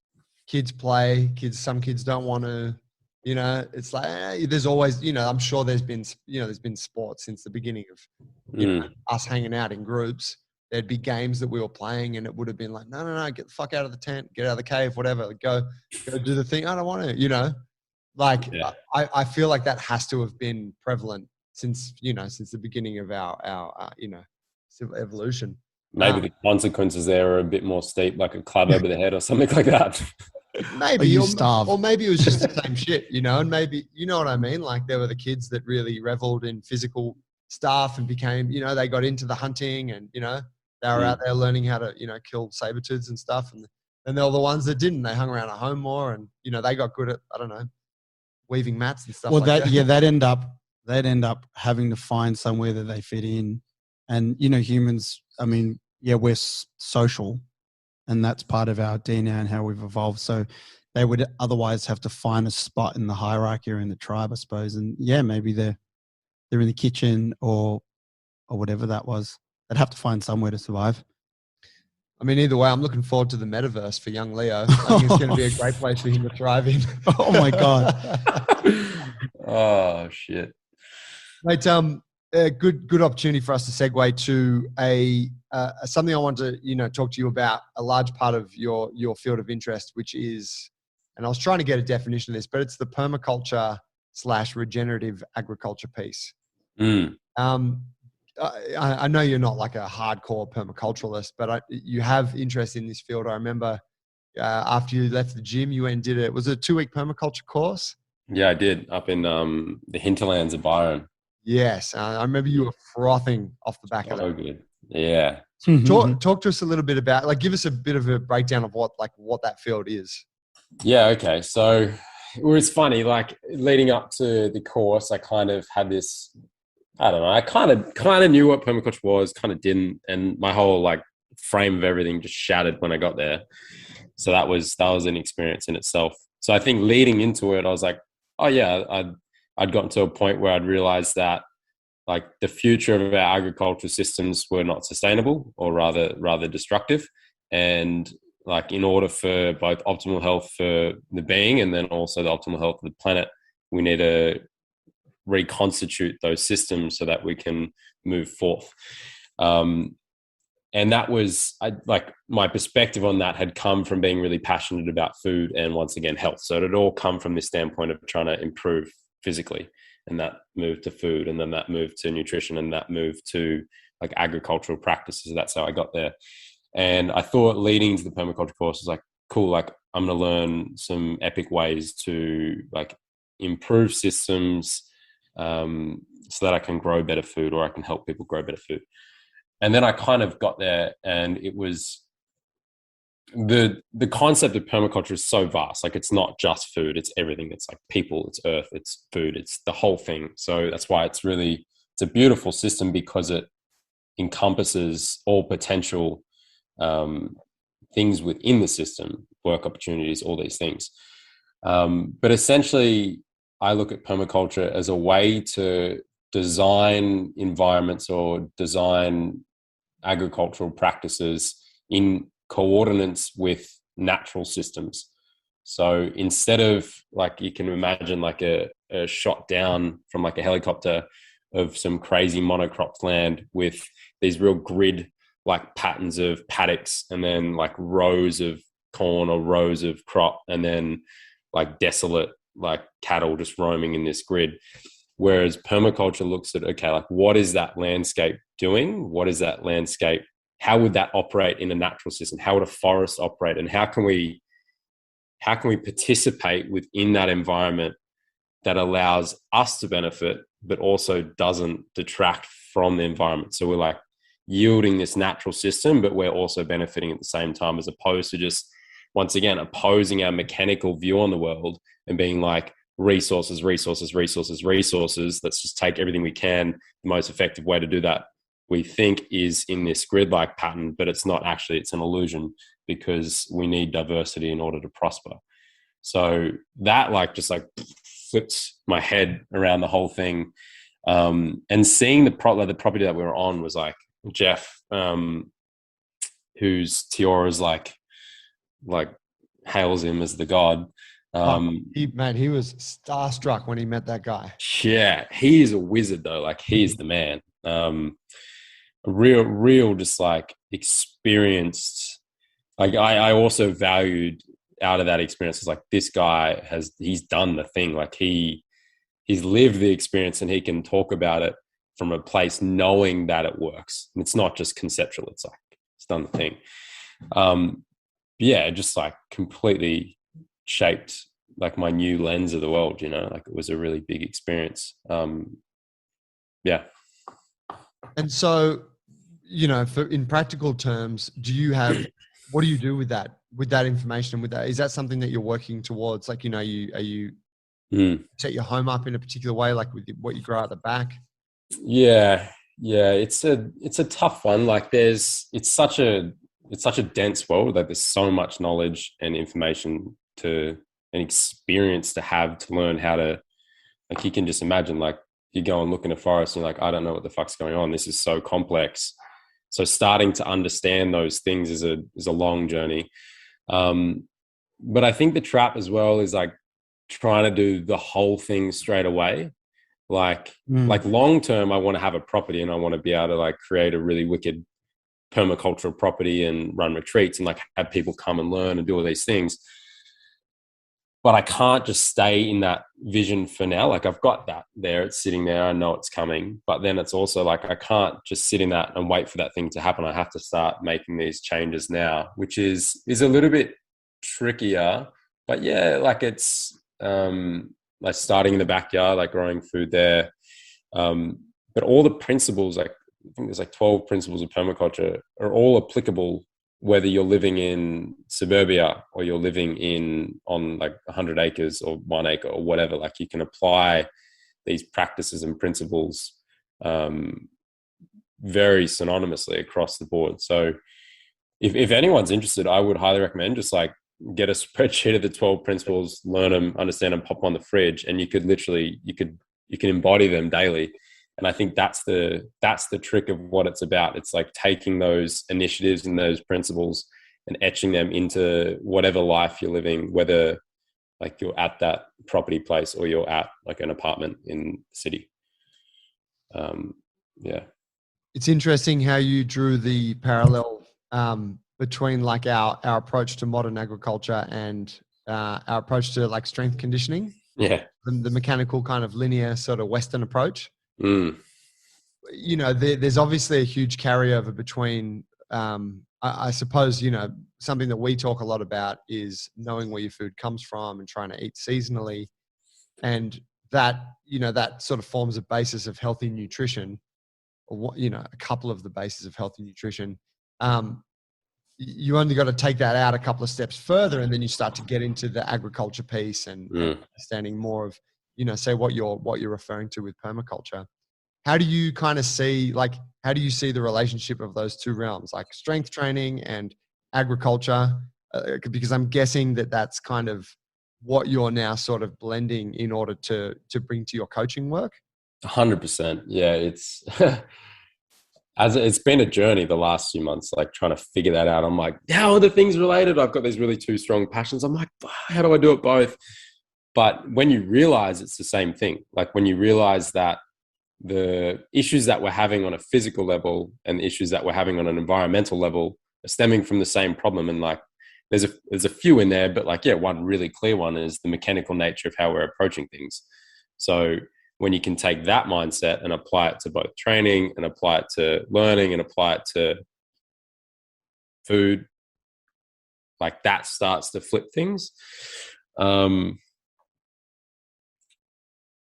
Speaker 1: kids play, some kids don't want to, you know, it's like, there's always, you know, I'm sure there's been sports since the beginning of, you know, us hanging out in groups. There'd be games that we were playing and it would have been like, no, get the fuck out of the tent, get out of the cave, whatever, go do the thing. I don't want to, you know, like, I feel like that has to have been prevalent since the beginning of our you know, evolution.
Speaker 2: Maybe the consequences there are a bit more steep, like a club over the head or something like that.
Speaker 1: Maybe, or maybe it was just the same shit, you know, and maybe, you know what I mean? Like there were the kids that really reveled in physical stuff and became, you know, they got into the hunting and, you know, they were out there learning how to, you know, kill saber-tooths and stuff. And they were the ones that didn't. They hung around at home more and, you know, they got good at, I don't know, weaving mats and stuff like that.
Speaker 3: Yeah, they'd end up having to find somewhere that they fit in. And, you know, humans, I mean, yeah, we're social and that's part of our DNA and how we've evolved. So they would otherwise have to find a spot in the hierarchy or in the tribe, I suppose. And yeah, maybe they're they're in the kitchen or whatever that was. They'd have to find somewhere to survive.
Speaker 1: I mean, either way, I'm looking forward to the metaverse for young Leo. I think it's going to be a great place for him to thrive in.
Speaker 3: Oh my God.
Speaker 2: Oh shit.
Speaker 1: Mate, a good opportunity for us to segue to something I want to, talk to you about, a large part of your field of interest, which is, and I was trying to get a definition of this, but it's the permaculture / regenerative agriculture piece. I know you're not like a hardcore permaculturalist, but you have interest in this field. I remember after you left the gym, you went and did was it a 2-week permaculture course?
Speaker 2: Yeah, I did, up in the hinterlands of Byron.
Speaker 1: Yes, I remember you were frothing off the back of that.
Speaker 2: Oh, good. Yeah.
Speaker 1: Talk to us a little bit about, give us a bit of a breakdown of what that field is.
Speaker 2: Yeah. Okay. So it was funny, leading up to the course, I kind of had this, I don't know, I kind of knew what permaculture was, kind of didn't. And my whole frame of everything just shattered when I got there. So that was an experience in itself. So I think leading into it, I was like, oh yeah, I'd gotten to a point where I'd realized that the future of our agricultural systems were not sustainable, or rather destructive. And in order for both optimal health for the being and then also the optimal health of the planet, we need to reconstitute those systems so that we can move forth. And that was my perspective on that had come from being really passionate about food and, once again, health. So it had all come from this standpoint of trying to improve physically, and that moved to food, and then that moved to nutrition, and that moved to agricultural practices. That's how I got there. And I thought leading to the permaculture course was cool. I'm going to learn some epic ways to improve systems so that I can grow better food, or I can help people grow better food. And then I kind of got there, and it was the concept of permaculture is so vast. It's not just food, it's everything. It's people, it's earth, it's food, it's the whole thing. So that's why it's a beautiful system, because it encompasses all potential things within the system, work opportunities, all these things. But essentially, I look at permaculture as a way to design environments or design agricultural practices in coordinates with natural systems. So instead of you can imagine a shot down from a helicopter of some crazy monocropped land with these real grid patterns of paddocks, and then rows of corn or rows of crop, and then desolate cattle just roaming in this grid. Whereas permaculture looks at, okay, what is that landscape doing? What is that landscape? How would that operate in a natural system? How would a forest operate? And how can we participate within that environment that allows us to benefit, but also doesn't detract from the environment? So we're yielding this natural system, but we're also benefiting at the same time, as opposed to just, once again, opposing our mechanical view on the world and being resources. Let's just take everything we can. The most effective way to do that, we think, is in this grid-like pattern, but it's not actually. It's an illusion, because we need diversity in order to prosper. So that just flips my head around the whole thing. And seeing the property that we were on was Jeff, whose Tiora's hails him as the god.
Speaker 1: He was starstruck when he met that guy.
Speaker 2: Yeah, he is a wizard though. He is the man. A real just experienced. I also valued out of that experience is this guy he's done the thing. He's lived the experience, and he can talk about it from a place knowing that it works. And it's not just conceptual. It's it's done the thing. Yeah, just completely shaped my new lens of the world, it was a really big experience. Yeah.
Speaker 1: And so, in practical terms, what do you do with that information? Is that something that you're working towards? Are you set your home up in a particular way, with what you grow out the back?
Speaker 2: Yeah. It's a tough one. It's such a dense world. There's so much knowledge and information to an experience to have to learn how to, you can just imagine, you go and look in a forest and you're like, I don't know what the fuck's going on. This is so complex. So starting to understand those things is a long journey. But I think the trap as well is like trying to do the whole thing straight away. Like long term, I want to have a property and I want to be able to like create a really wicked permacultural property and run retreats and like have people come and learn and do all these things. But I can't just stay in that vision for now. Like I've got that there, it's sitting there, I know it's coming. But then it's also like I can't just sit in that and wait for that thing to happen. I have to start making these changes now, which is a little bit trickier. But yeah, like it's like starting in the backyard, like growing food there. But all the principles, like I think there's like 12 principles of permaculture, are all applicable whether you're living in suburbia or you're living on like 100 acres or 1 acre or whatever. Like you can apply these practices and principles very synonymously across the board. So if anyone's interested, I would highly recommend just like get a spreadsheet of the 12 principles, learn them, understand them, pop them on the fridge, and you could literally, you can embody them daily. And I think that's the trick of what it's about. It's like taking those initiatives and those principles and etching them into whatever life you're living, whether like you're at that property place or you're at like an apartment in the city. Yeah.
Speaker 1: It's interesting how you drew the parallel between like our approach to modern agriculture and our approach to like strength conditioning.
Speaker 2: Yeah.
Speaker 1: The mechanical kind of linear sort of Western approach. You know, there's obviously a huge carryover between, I suppose, you know, something that we talk a lot about is knowing where your food comes from and trying to eat seasonally. And that, you know, that sort of forms a basis of healthy nutrition, or, you know, a couple of the bases of healthy nutrition. You only got to take that out a couple of steps further, and then you start to get into the agriculture piece and understanding more of, you know, say what you're referring to with permaculture. How do you kind of see, like, how do you see the relationship of those two realms, like strength training and agriculture? Because I'm guessing that that's kind of what you're now sort of blending in order to bring to your coaching work.
Speaker 2: 100%. Yeah. It's, it's been a journey the last few months, like trying to figure that out. I'm like, how are the things related? I've got these really two strong passions. I'm like, how do I do it both? But when you realize it's the same thing, like when you realize that the issues that we're having on a physical level and the issues that we're having on an environmental level are stemming from the same problem. And like, there's a few in there, but like, yeah, one really clear one is the mechanical nature of how we're approaching things. So when you can take that mindset and apply it to both training and apply it to learning and apply it to food, like that starts to flip things.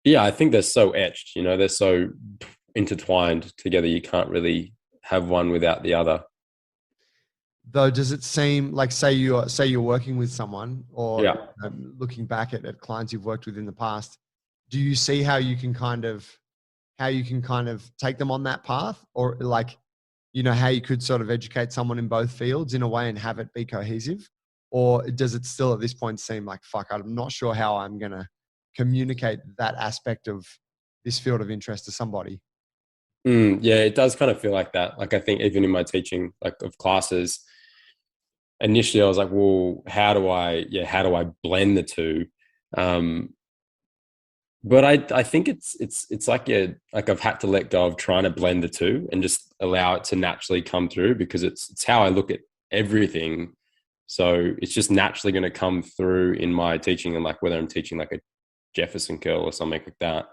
Speaker 2: Yeah, I think they're so etched, you know, they're so intertwined together. You can't really have one without the other.
Speaker 1: Though, does it seem like, say you're working with someone, or looking back at clients you've worked with in the past, do you see how you can kind of take them on that path, or like, you know, how you could sort of educate someone in both fields in a way and have it be cohesive? Or does it still at this point seem like, fuck, I'm not sure how I'm going to communicate that aspect of this field of interest to somebody?
Speaker 2: Yeah, it does kind of feel like that. Like I think even in my teaching, like of classes, initially I was like, well, how do I blend the two? But I think it's like, yeah, like I've had to let go of trying to blend the two and just allow it to naturally come through, because it's how I look at everything. So it's just naturally going to come through in my teaching, and like whether I'm teaching like a Jefferson curl or something like that,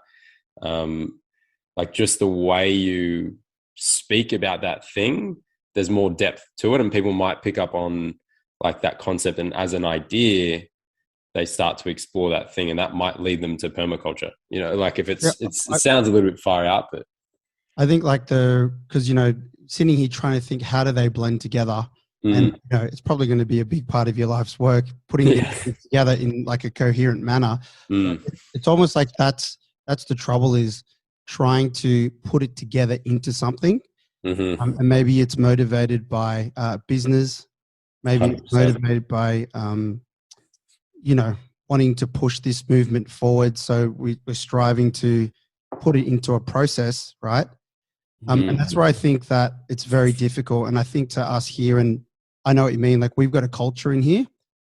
Speaker 2: like just the way you speak about that thing, there's more depth to it, and people might pick up on like that concept, and as an idea they start to explore that thing, and that might lead them to permaculture, you know, like if it sounds a little bit far out, but
Speaker 3: I think like because, you know, sitting here trying to think, how do they blend together? And, you know, it's probably going to be a big part of your life's work, putting it together in like a coherent manner. It's almost like that's the trouble, is trying to put it together into something. And maybe it's motivated by business, maybe 100%. It's motivated by, you know, wanting to push this movement forward. So we're striving to put it into a process, right? And that's where I think that it's very difficult. And I think to us here, and I know what you mean, like we've got a culture in here,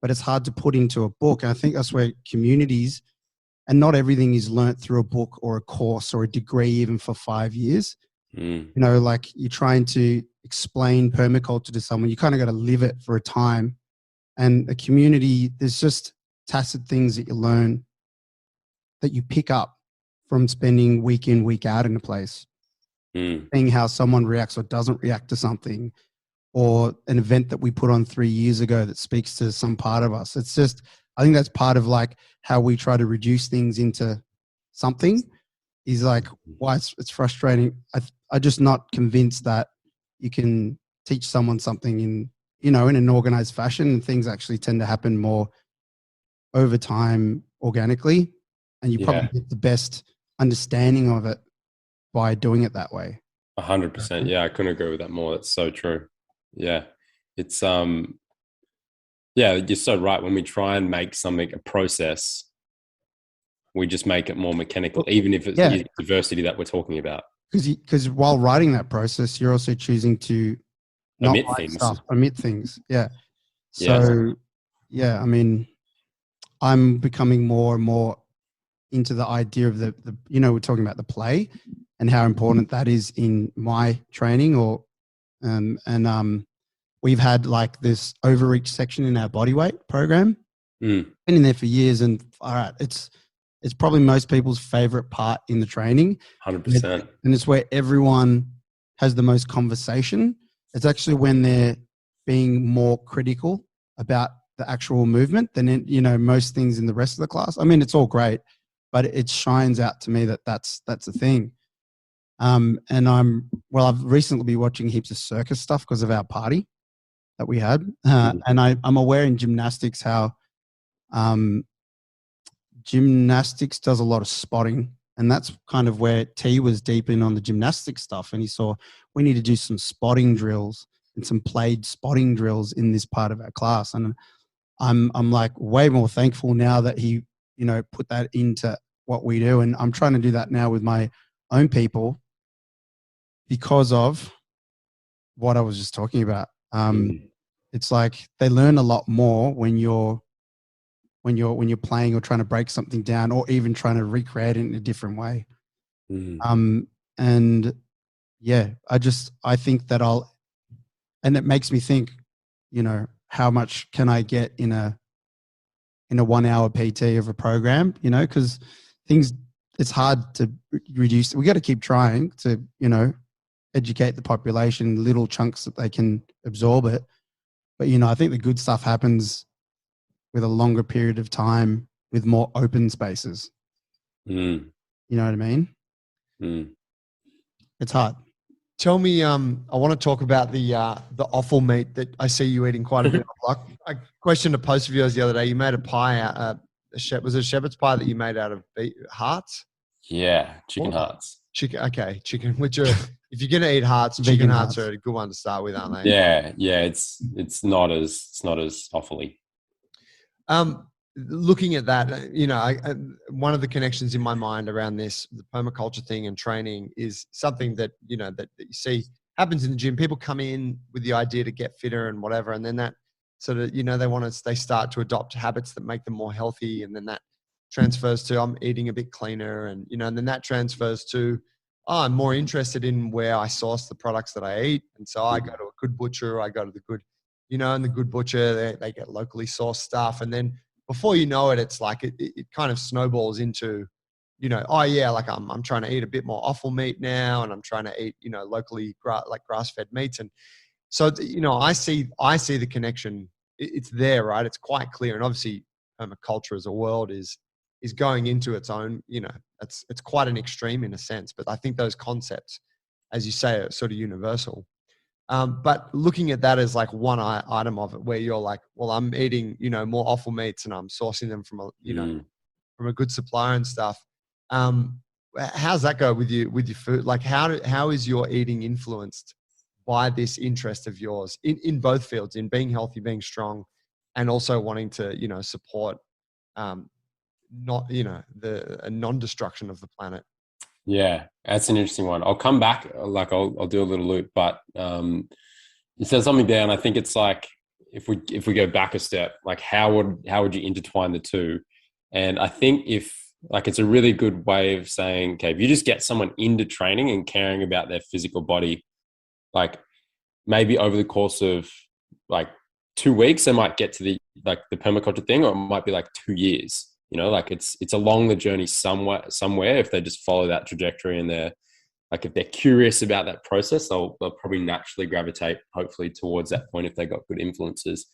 Speaker 3: but it's hard to put into a book. And I think that's where communities, and not everything is learnt through a book or a course or a degree, even for 5 years. You know, like you're trying to explain permaculture to someone, you kind of got to live it for a time. And a community, there's just tacit things that you learn that you pick up from spending week in, week out in a place. Seeing how someone reacts or doesn't react to something, or an event that we put on 3 years ago that speaks to some part of us. It's just, I think that's part of like how we try to reduce things into something, is like why it's frustrating. I'm just not convinced that you can teach someone something in, you know, in an organized fashion, and things actually tend to happen more over time organically. And you probably get the best understanding of it by doing it that way.
Speaker 2: 100%. Yeah, I couldn't agree with that more. That's so true. Yeah. It's yeah, you're so right. When we try and make something a process, we just make it more mechanical, even if it's the diversity that we're talking about.
Speaker 3: Because while writing that process, you're also choosing to not
Speaker 2: omit
Speaker 3: write
Speaker 2: things.
Speaker 3: stuff, omit things. Yeah. So yeah, I mean, I'm becoming more and more into the idea of the you know, we're talking about the play and how important that is in my training, or we've had like this overreach section in our bodyweight program. Been in there for years, and all right, it's probably most people's favorite part in the training.
Speaker 2: 100%.
Speaker 3: And it's where everyone has the most conversation. It's actually when they're being more critical about the actual movement than you know, most things in the rest of the class. I mean, it's all great, but it shines out to me that that's a thing. And I've recently been watching heaps of circus stuff because of our party that we had. And I'm aware in gymnastics how gymnastics does a lot of spotting. And that's kind of where T was deep in on the gymnastics stuff. And he saw we need to do some spotting drills and some played spotting drills in this part of our class. And I'm like way more thankful now that he, you know, put that into what we do. And I'm trying to do that now with my own people because of what I was just talking about. It's like they learn a lot more when you're playing or trying to break something down, or even trying to recreate it in a different way. And yeah, I think that and it makes me think, you know, how much can I get in a 1 hour PT of a program, you know, because it's hard to reduce. We got to keep trying to, you know, educate the population in little chunks that they can absorb it. But, you know, I think the good stuff happens with a longer period of time with more open spaces. You know what I mean? It's hard.
Speaker 1: Tell me, I want to talk about the offal meat that I see you eating quite a bit of. Like, I questioned a post of yours the other day. You made a pie, was it a shepherd's pie that you made out of hearts?
Speaker 2: Yeah, chicken hearts.
Speaker 1: Chicken. Which are, if you're gonna eat hearts, chicken hearts are a good one to start with, aren't they?
Speaker 2: Yeah. It's not as offally.
Speaker 1: Looking at that, you know, one of the connections in my mind around this, the permaculture thing and training, is something that, you know, that you see happens in the gym. People come in with the idea to get fitter and whatever, and then that sort of, you know, they start to adopt habits that make them more healthy, and then that transfers to I'm eating a bit cleaner, and, you know, and then that transfers to I'm more interested in where I source the products that I eat, and so I go to a good butcher, I go to the good, you know, and the good butcher, they get locally sourced stuff, and then before you know it, it's like it kind of snowballs into, you know, oh yeah, like I'm trying to eat a bit more offal meat now, and I'm trying to eat, you know, locally like grass-fed meats, and so you know, I see the connection. It's there, right? It's quite clear, and obviously, permaculture as a world is going into its own. You know, it's quite an extreme in a sense, but I think those concepts, as you say, are sort of universal. But looking at that as like one item of it, where you're like, well, I'm eating, you know, more offal meats and I'm sourcing them from from a good supplier and stuff. How's that go with your food? Like, how is your eating influenced by this interest of yours in both fields, in being healthy, being strong, and also wanting to, you know, support, not, you know, a non-destruction of the planet?
Speaker 2: Yeah, that's an interesting one. I'll come back, like I'll do a little loop, but you said something there, and I think it's like if we go back a step, like how would you intertwine the two? And I think if like it's a really good way of saying, okay, if you just get someone into training and caring about their physical body, like maybe over the course of like 2 weeks, they might get to the permaculture thing, or it might be like 2 years. Like it's along the journey somewhere. If they just follow that trajectory and they're like, if they're curious about that process, they'll probably naturally gravitate, hopefully, towards that point if they got good influences.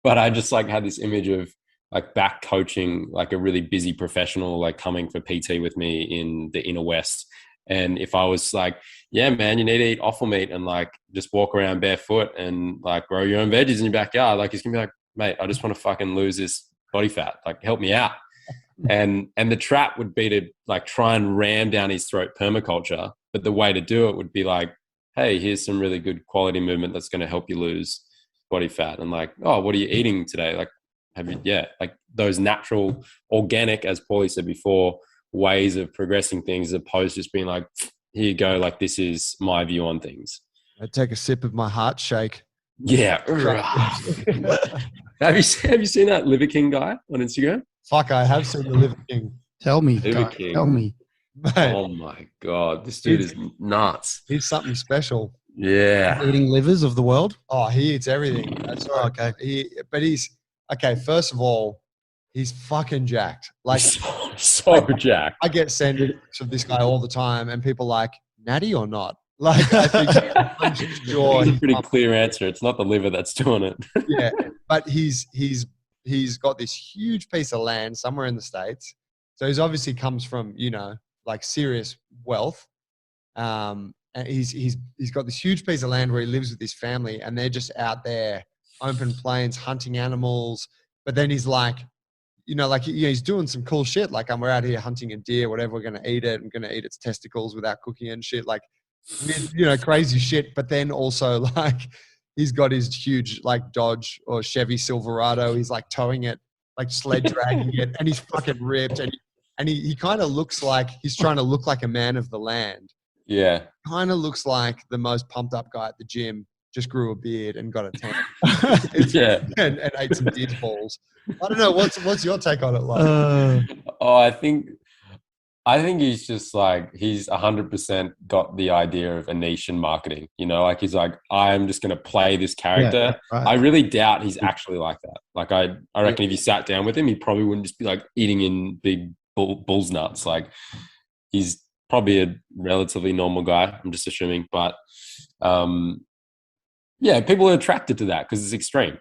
Speaker 2: But I just like had this image of like back coaching, like a really busy professional, like coming for PT with me in the inner West. And if I was like, yeah, man, you need to eat offal meat and like just walk around barefoot and like grow your own veggies in your backyard, like he's gonna be like, mate, I just want to fucking lose this body fat. Like, help me out. And the trap would be to like try and ram down his throat permaculture. But the way to do it would be like, hey, here's some really good quality movement that's going to help you lose body fat. And like, oh, what are you eating today? Like, like those natural, organic, as Paulie said before, ways of progressing things, as opposed to just being like, here you go, like this is my view on things.
Speaker 1: I take a sip of my heart shake.
Speaker 2: Yeah. Have you seen that Liver King guy on Instagram?
Speaker 1: Fuck, I have seen the Liver King.
Speaker 3: Tell me.
Speaker 2: Liver King.
Speaker 3: Tell me.
Speaker 1: Mate,
Speaker 2: oh my God. This dude is nuts.
Speaker 1: he's something special.
Speaker 2: Yeah.
Speaker 3: Eating livers of the world.
Speaker 1: Oh, he eats everything. That's right.
Speaker 3: Okay.
Speaker 1: But he's okay. First of all, he's fucking jacked. Like
Speaker 2: so jacked.
Speaker 1: I get sent of this guy all the time, and people are like, natty or not? Like, I think I'm sure
Speaker 2: It's a pretty clear answer. It's not the liver that's doing it.
Speaker 1: Yeah, but he's got this huge piece of land somewhere in the States. So he's obviously comes from, like serious wealth. And he's got this huge piece of land where he lives with his family, and they're just out there, open plains, hunting animals. But then he's like, he's doing some cool shit. Like, we're out here hunting a deer, whatever, we're going to eat it. I'm going to eat its testicles without cooking and shit. Like, crazy shit. But then also like, he's got his huge like Dodge or Chevy Silverado. He's like towing it, like sled dragging it, and he's fucking ripped. And he kind of looks like he's trying to look like a man of the land.
Speaker 2: Yeah.
Speaker 1: Kind of looks like the most pumped up guy at the gym, just grew a beard and got a tan.
Speaker 2: Yeah.
Speaker 1: And ate some deer's balls. I don't know. What's your take on it like?
Speaker 2: I think he's just like, he's 100% got the idea of a niche in marketing, like he's like, I'm just going to play this character.
Speaker 3: Yeah, right.
Speaker 2: I really doubt he's actually like that. Like, I reckon if you sat down with him, he probably wouldn't just be like eating in big bull's nuts. Like, he's probably a relatively normal guy, I'm just assuming. But yeah, people are attracted to that because it's extreme.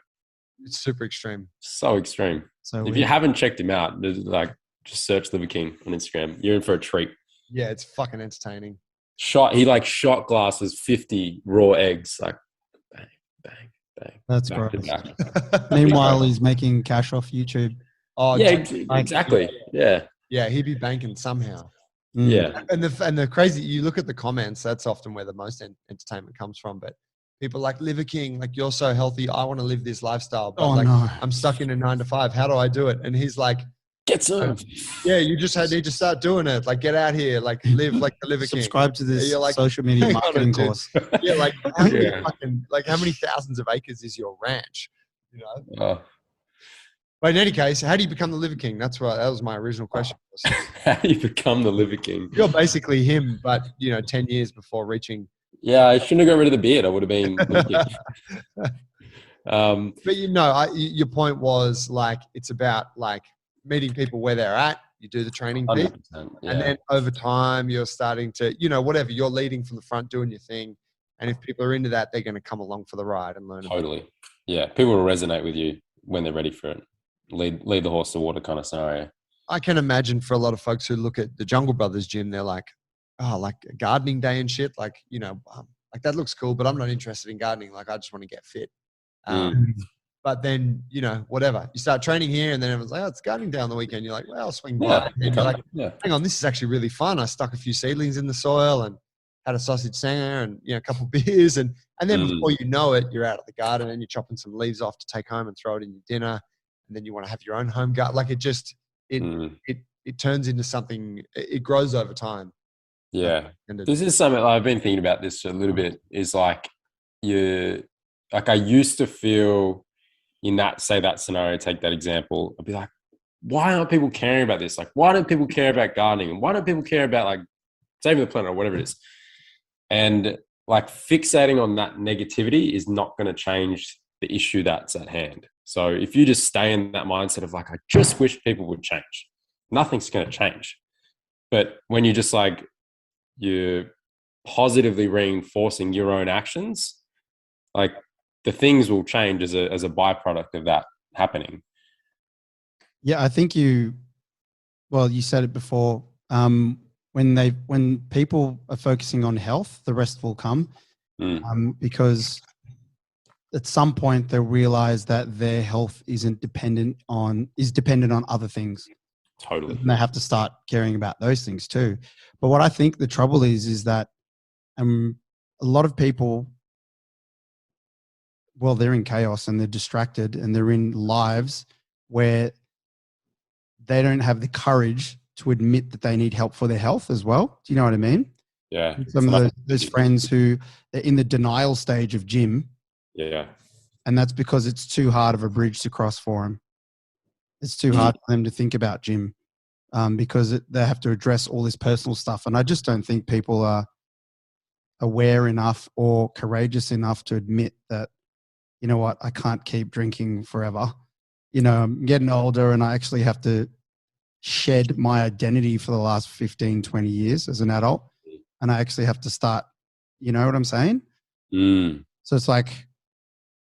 Speaker 1: It's super extreme.
Speaker 2: So extreme.
Speaker 3: So
Speaker 2: if you haven't checked him out, like, just search Liver King on Instagram. You're in for a treat.
Speaker 1: Yeah, it's fucking entertaining.
Speaker 2: He like shot glasses 50 raw eggs, like bang, bang, bang.
Speaker 3: That's
Speaker 2: back to
Speaker 3: gross.
Speaker 2: back.
Speaker 3: Meanwhile, he's making cash off YouTube.
Speaker 1: Oh
Speaker 2: Yeah, exactly. Yeah.
Speaker 1: Yeah, he'd be banking somehow.
Speaker 2: Yeah.
Speaker 1: And the crazy, you look at the comments, that's often where the most entertainment comes from. But people like, Liver King, like, you're so healthy, I want to live this lifestyle. But
Speaker 3: no.
Speaker 1: I'm stuck in a 9-to-5. How do I do it? And he's like,
Speaker 2: Get some.
Speaker 1: yeah, you just need to start doing it. Like, get out here, like, live like the Liver King.
Speaker 3: Subscribe to this
Speaker 1: Like,
Speaker 3: social media
Speaker 1: hang on,
Speaker 3: marketing
Speaker 1: dude.
Speaker 3: course.
Speaker 1: Yeah, like, how many thousands of acres is your ranch?
Speaker 2: Oh.
Speaker 1: But in any case, how do you become the Liver King? That was my original question.
Speaker 2: How do you become the Liver King?
Speaker 1: You're basically him, but 10 years before reaching.
Speaker 2: Yeah, I shouldn't have got rid of the beard. I would have been Liver King.
Speaker 1: But your point was like, it's about like meeting people where they're at. You do the training bit,
Speaker 2: yeah.
Speaker 1: and then over time you're starting to, whatever, you're leading from the front, doing your thing. And if people are into that, they're going to come along for the ride and learn.
Speaker 2: Totally. Yeah, people will resonate with you when they're ready for it. Lead the horse to water kind of scenario.
Speaker 1: I can imagine for a lot of folks who look at the Jungle Brothers gym, they're like, oh, like a gardening day and shit. Like, like that looks cool, but I'm not interested in gardening. Like, I just want to get fit. But then, whatever. You start training here and then everyone's like, oh, it's gardening day on the weekend. You're like, well, I'll swing by. And you're like, hang on, this is actually really fun. I stuck a few seedlings in the soil and had a sausage sanger and, a couple of beers. And then before you know it, you're out of the garden and you're chopping some leaves off to take home and throw it in your dinner. And then you want to have your own home garden. Like, it turns into something, it grows over time.
Speaker 2: Yeah.
Speaker 1: And
Speaker 2: This is something I've been thinking about this a little bit, is like I used to feel in that scenario, take that example, I'd be like, why aren't people caring about this? Like, why don't people care about gardening? And why don't people care about like saving the planet or whatever it is? And like fixating on that negativity is not going to change the issue that's at hand. So if you just stay in that mindset of like, I just wish people would change, nothing's going to change. But when you just like, you're positively reinforcing your own actions, like the things will change as a byproduct of that happening.
Speaker 3: Yeah, I think you said it before. When people are focusing on health, the rest will come. Because at some point they'll realize that their health is dependent on other things.
Speaker 2: Totally.
Speaker 3: And they have to start caring about those things too. But what I think the trouble is that a lot of people, well, they're in chaos and they're distracted and they're in lives where they don't have the courage to admit that they need help for their health as well. Do you know what I mean?
Speaker 2: Yeah.
Speaker 3: Some of those friends who are in the denial stage of gym.
Speaker 2: Yeah.
Speaker 3: And that's because it's too hard of a bridge to cross for them. It's too hard for them to think about gym because they have to address all this personal stuff. And I just don't think people are aware enough or courageous enough to admit that, you know what, I can't keep drinking forever. You know, I'm getting older and I actually have to shed my identity for the last 15, 20 years as an adult. And I actually have to start, you know what I'm saying? So it's like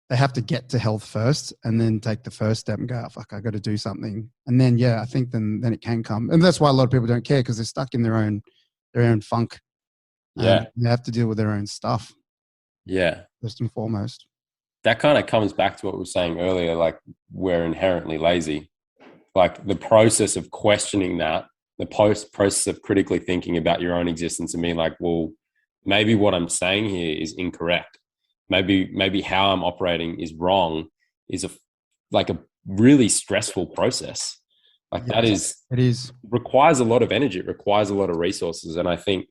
Speaker 3: they have to get to health first and then take the first step and go, oh, fuck, I got to do something. And then, yeah, I think then it can come. And that's why a lot of people don't care, because they're stuck in their own funk.
Speaker 2: Yeah.
Speaker 3: They have to deal with their own stuff.
Speaker 2: Yeah.
Speaker 3: First and foremost.
Speaker 2: That kind of comes back to what we were saying earlier, like we're inherently lazy. Like the process of questioning that, the process of critically thinking about your own existence and being like, well, maybe what I'm saying here is incorrect. Maybe how I'm operating is wrong is a really stressful process. Like that is,
Speaker 3: it is
Speaker 2: requires a lot of energy. It requires a lot of resources. And I think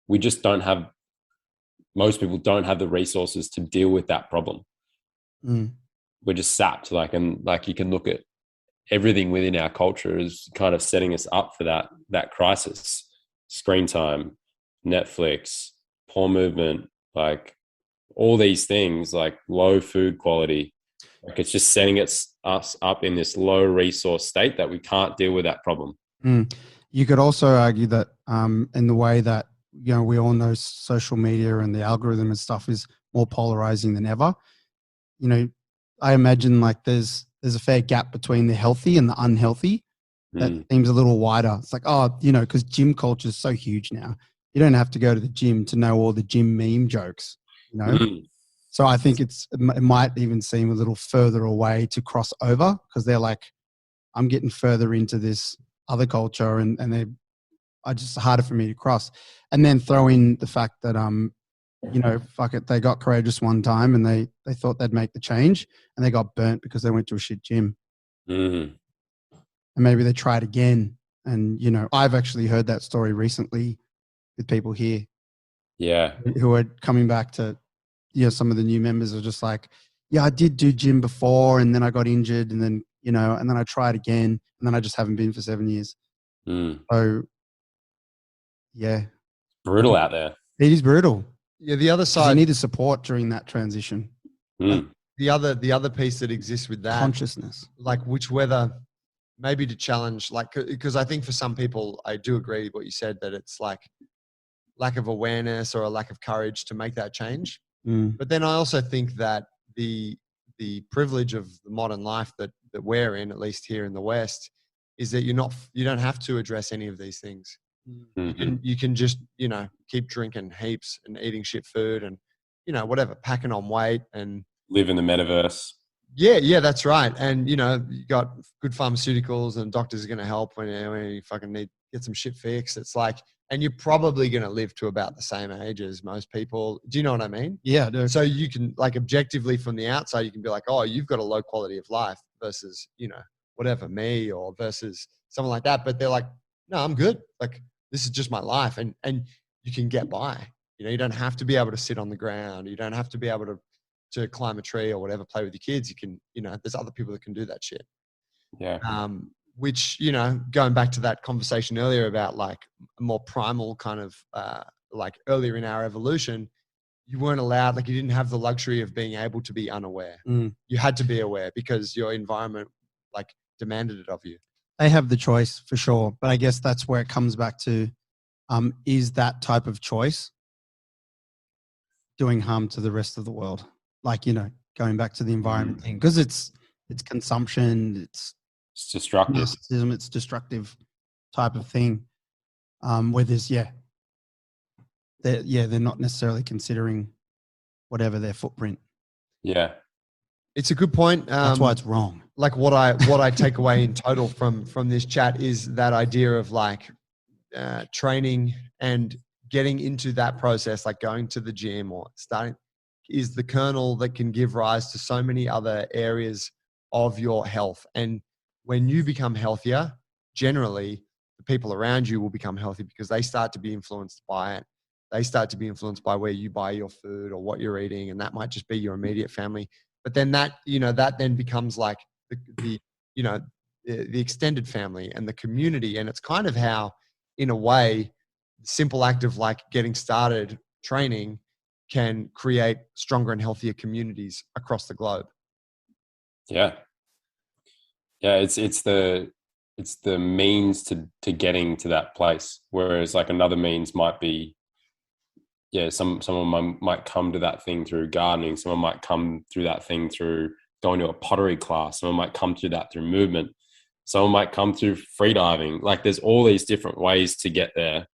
Speaker 2: we just most people don't have the resources to deal with that problem. We're just sapped. And you can look at everything within our culture is kind of setting us up for that crisis. Screen time, Netflix, poor movement, like all these things, like low food quality. Like it's just setting us up in this low resource state that we can't deal with that problem.
Speaker 3: You could also argue that in the way that, you know, we all know social media and the algorithm and stuff is more polarizing than ever. You know, I imagine like there's a fair gap between the healthy and the unhealthy that seems a little wider. It's like, oh, you know, because gym culture is so huge now. You don't have to go to the gym to know all the gym meme jokes, you know? So I think it might even seem a little further away to cross over, because they're like, I'm getting further into this other culture and are just harder for me to cross. And then throw in the fact that, you know, fuck it, they got courageous one time and they thought they'd make the change and they got burnt because they went to a shit gym. And maybe they tried again. And, you know, I've actually heard that story recently with people here.
Speaker 2: Yeah.
Speaker 3: Who are coming back to, you know, some of the new members are just like, yeah, I did do gym before and then I got injured and then, you know, and then I tried again and then I just haven't been for 7 years. So, yeah.
Speaker 2: Brutal out there.
Speaker 3: It is brutal.
Speaker 1: Yeah, the other side.
Speaker 3: You need the support during that transition.
Speaker 1: The other piece that exists with that
Speaker 3: consciousness,
Speaker 1: like whether maybe to challenge, like, because I think for some people, I do agree with what you said, that it's like lack of awareness or a lack of courage to make that change. But then I also think that the privilege of the modern life that we're in, at least here in the West, is that you don't have to address any of these things. You can just, you know, keep drinking heaps and eating shit food and, you know, whatever, packing on weight and
Speaker 2: live in the metaverse.
Speaker 1: Yeah, that's right. And, you know, you got good pharmaceuticals and doctors are going to help when you fucking get some shit fixed. It's like, and you're probably going to live to about the same age as most people. Do you know what I mean?
Speaker 3: Yeah, I do.
Speaker 1: So you can, like, objectively from the outside, you can be like, oh, you've got a low quality of life versus, you know, whatever, me, or versus someone like that. But they're like, no, I'm good. Like, this is just my life. And you can get by. You don't have to be able to sit on the ground. You don't have to be able to climb a tree or whatever, play with your kids. You can, there's other people that can do that shit.
Speaker 2: Yeah.
Speaker 1: Which, going back to that conversation earlier about like a more primal kind of, like earlier in our evolution, you weren't allowed, like you didn't have the luxury of being able to be unaware. You had to be aware because your environment like demanded it of you.
Speaker 3: They have the choice for sure. But I guess that's where it comes back to, is that type of choice doing harm to the rest of the world? Like, going back to the environment thing, because it's consumption, it's
Speaker 2: destructive.
Speaker 3: narcissism, it's destructive type of thing. Where there's, they're not necessarily considering whatever their footprint.
Speaker 2: Yeah.
Speaker 1: It's a good point.
Speaker 3: That's why it's wrong.
Speaker 1: Like what I take away in total from this chat is that idea of like training and getting into that process, like going to the gym or starting, is the kernel that can give rise to so many other areas of your health. And when you become healthier, generally the people around you will become healthy because they start to be influenced by it. They start to be influenced by where you buy your food or what you're eating. And that might just be your immediate family. But then that then becomes like the extended family and the community. And it's kind of how, in a way, the simple act of like getting started training can create stronger and healthier communities across the globe.
Speaker 2: Yeah. Yeah. It's the means to getting to that place. Whereas like another means might be, someone might come to that thing through gardening. Someone might come through that thing through going to a pottery class. Someone might come through that through movement. Someone might come through freediving. Like there's all these different ways to get there.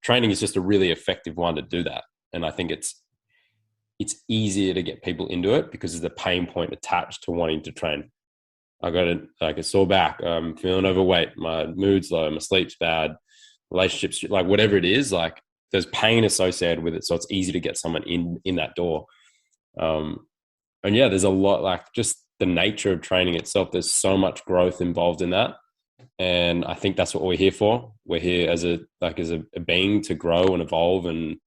Speaker 2: Training is just a really effective one to do that. And I think it's easier to get people into it because there's a pain point attached to wanting to train. I got a sore back. I'm feeling overweight. My mood's low. My sleep's bad. Relationships, like whatever it is, like there's pain associated with it. So it's easy to get someone in that door. And yeah, there's a lot, like just the nature of training itself. There's so much growth involved in that. And I think that's what we're here for. We're here as a being to grow and evolve and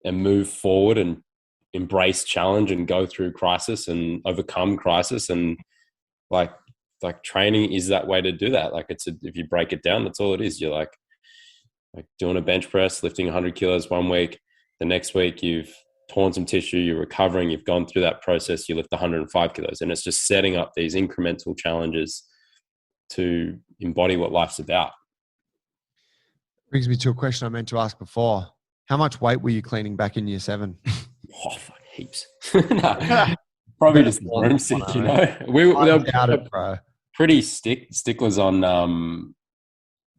Speaker 2: move forward and embrace challenge and go through crisis and overcome crisis. And like training is that way to do that. Like if you break it down, that's all it is. You're like doing a bench press, lifting 100 kilos one week. The next week you've torn some tissue, you're recovering, you've gone through that process, you lift 105 kilos. And it's just setting up these incremental challenges to embody what life's about.
Speaker 1: Brings me to a question I meant to ask before. How much weight were you cleaning back in year 7?
Speaker 2: Oh, fuck, heaps. No, probably just the broomstick, We were
Speaker 1: bro.
Speaker 2: Pretty sticklers on,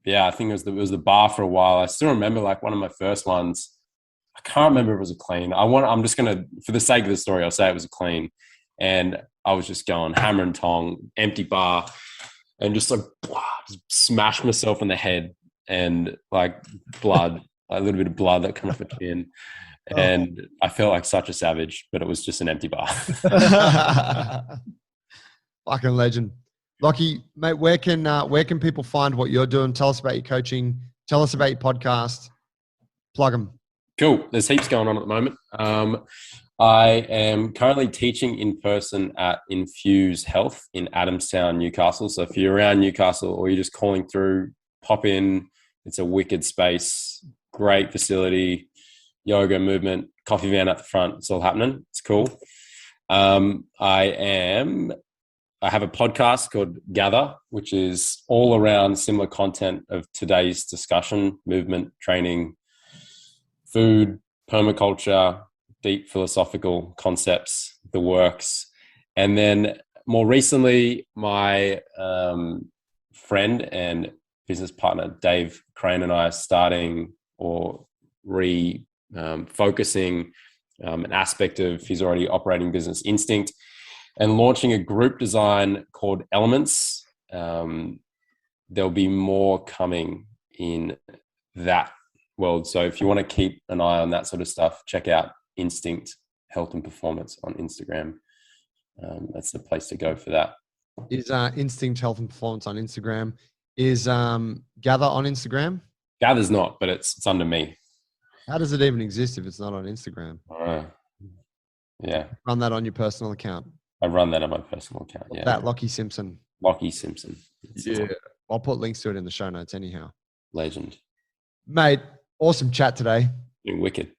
Speaker 2: I think it was the bar for a while. I still remember like one of my first ones. I can't remember if it was a clean. I'm just going to, for the sake of the story, I'll say it was a clean. And I was just going hammer and tong, empty bar, and just like just smashed myself in the head and like blood, a little bit of blood that came off my chin. And I felt like such a savage, but it was just an empty bar.
Speaker 1: Fucking legend. Lochie, mate, where can people find what you're doing? Tell us about your coaching. Tell us about your podcast. Plug them.
Speaker 2: Cool. There's heaps going on at the moment. I am currently teaching in person at Infuse Health in Adamstown, Newcastle. So if you're around Newcastle or you're just calling through, pop in. It's a wicked space, great facility, yoga, movement, coffee van at the front. It's all happening. It's cool. I have a podcast called Gather, which is all around similar content of today's discussion: movement, training, food, permaculture, deep philosophical concepts, the works. And then more recently, my friend and business partner, Dave Crane, and I are starting or focusing an aspect of his already operating business, Instinct, and launching a group design called Elements. There'll be more coming in that world. So if you want to keep an eye on that sort of stuff, check out Instinct Health and Performance on Instagram. That's the place to go for that.
Speaker 1: Is Instinct Health and Performance on Instagram. Is Gather on Instagram?
Speaker 2: Gather's not, but it's under me.
Speaker 1: How does it even exist if it's not on Instagram?
Speaker 2: Yeah.
Speaker 1: Run that on your personal account.
Speaker 2: I run that on my personal account. Yeah.
Speaker 1: That Lachie Simpson.
Speaker 2: Lachie Simpson.
Speaker 1: Yeah. I'll put links to it in the show notes anyhow.
Speaker 2: Legend.
Speaker 1: Mate, awesome chat today.
Speaker 2: Doing wicked.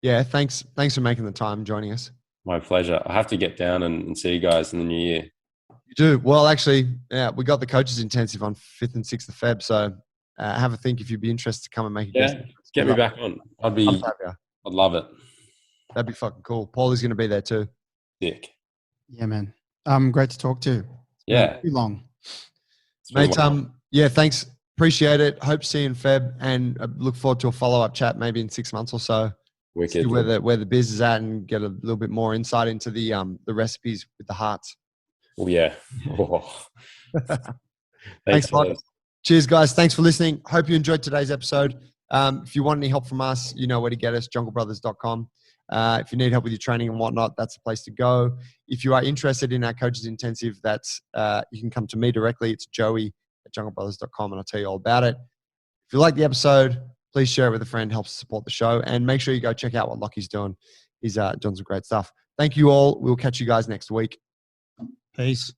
Speaker 1: Yeah, thanks for making the time joining us.
Speaker 2: My pleasure. I have to get down and see you guys in the new year.
Speaker 1: You do? Well, actually, yeah, we got the coaches intensive on 5th and 6th of Feb. So have a think if you'd be interested to come and make a guest.
Speaker 2: Get me back on. I'd love it.
Speaker 1: That'd be fucking cool. Paulie's going to be there too.
Speaker 2: Sick.
Speaker 3: Yeah, man. Great to talk to you.
Speaker 2: Yeah.
Speaker 3: Too long.
Speaker 1: Mate, yeah, thanks. Appreciate it. Hope to see you in Feb and look forward to a follow-up chat maybe in 6 months or so.
Speaker 2: Wicked.
Speaker 1: See where the biz is at and get a little bit more insight into the recipes with the hearts.
Speaker 2: Oh, yeah. Oh.
Speaker 1: Thanks a lot. Cheers, guys. Thanks for listening. Hope you enjoyed today's episode. If you want any help from us, you know where to get us, junglebrothers.com. If you need help with your training and whatnot, that's the place to go. If you are interested in our coaches intensive, that's you can come to me directly. It's joey@junglebrothers.com and I'll tell you all about it. If you like the episode, please share it with a friend. Helps support the show. And make sure you go check out what Lochie's doing. He's doing some great stuff. Thank you all. We'll catch you guys next week.
Speaker 3: Peace.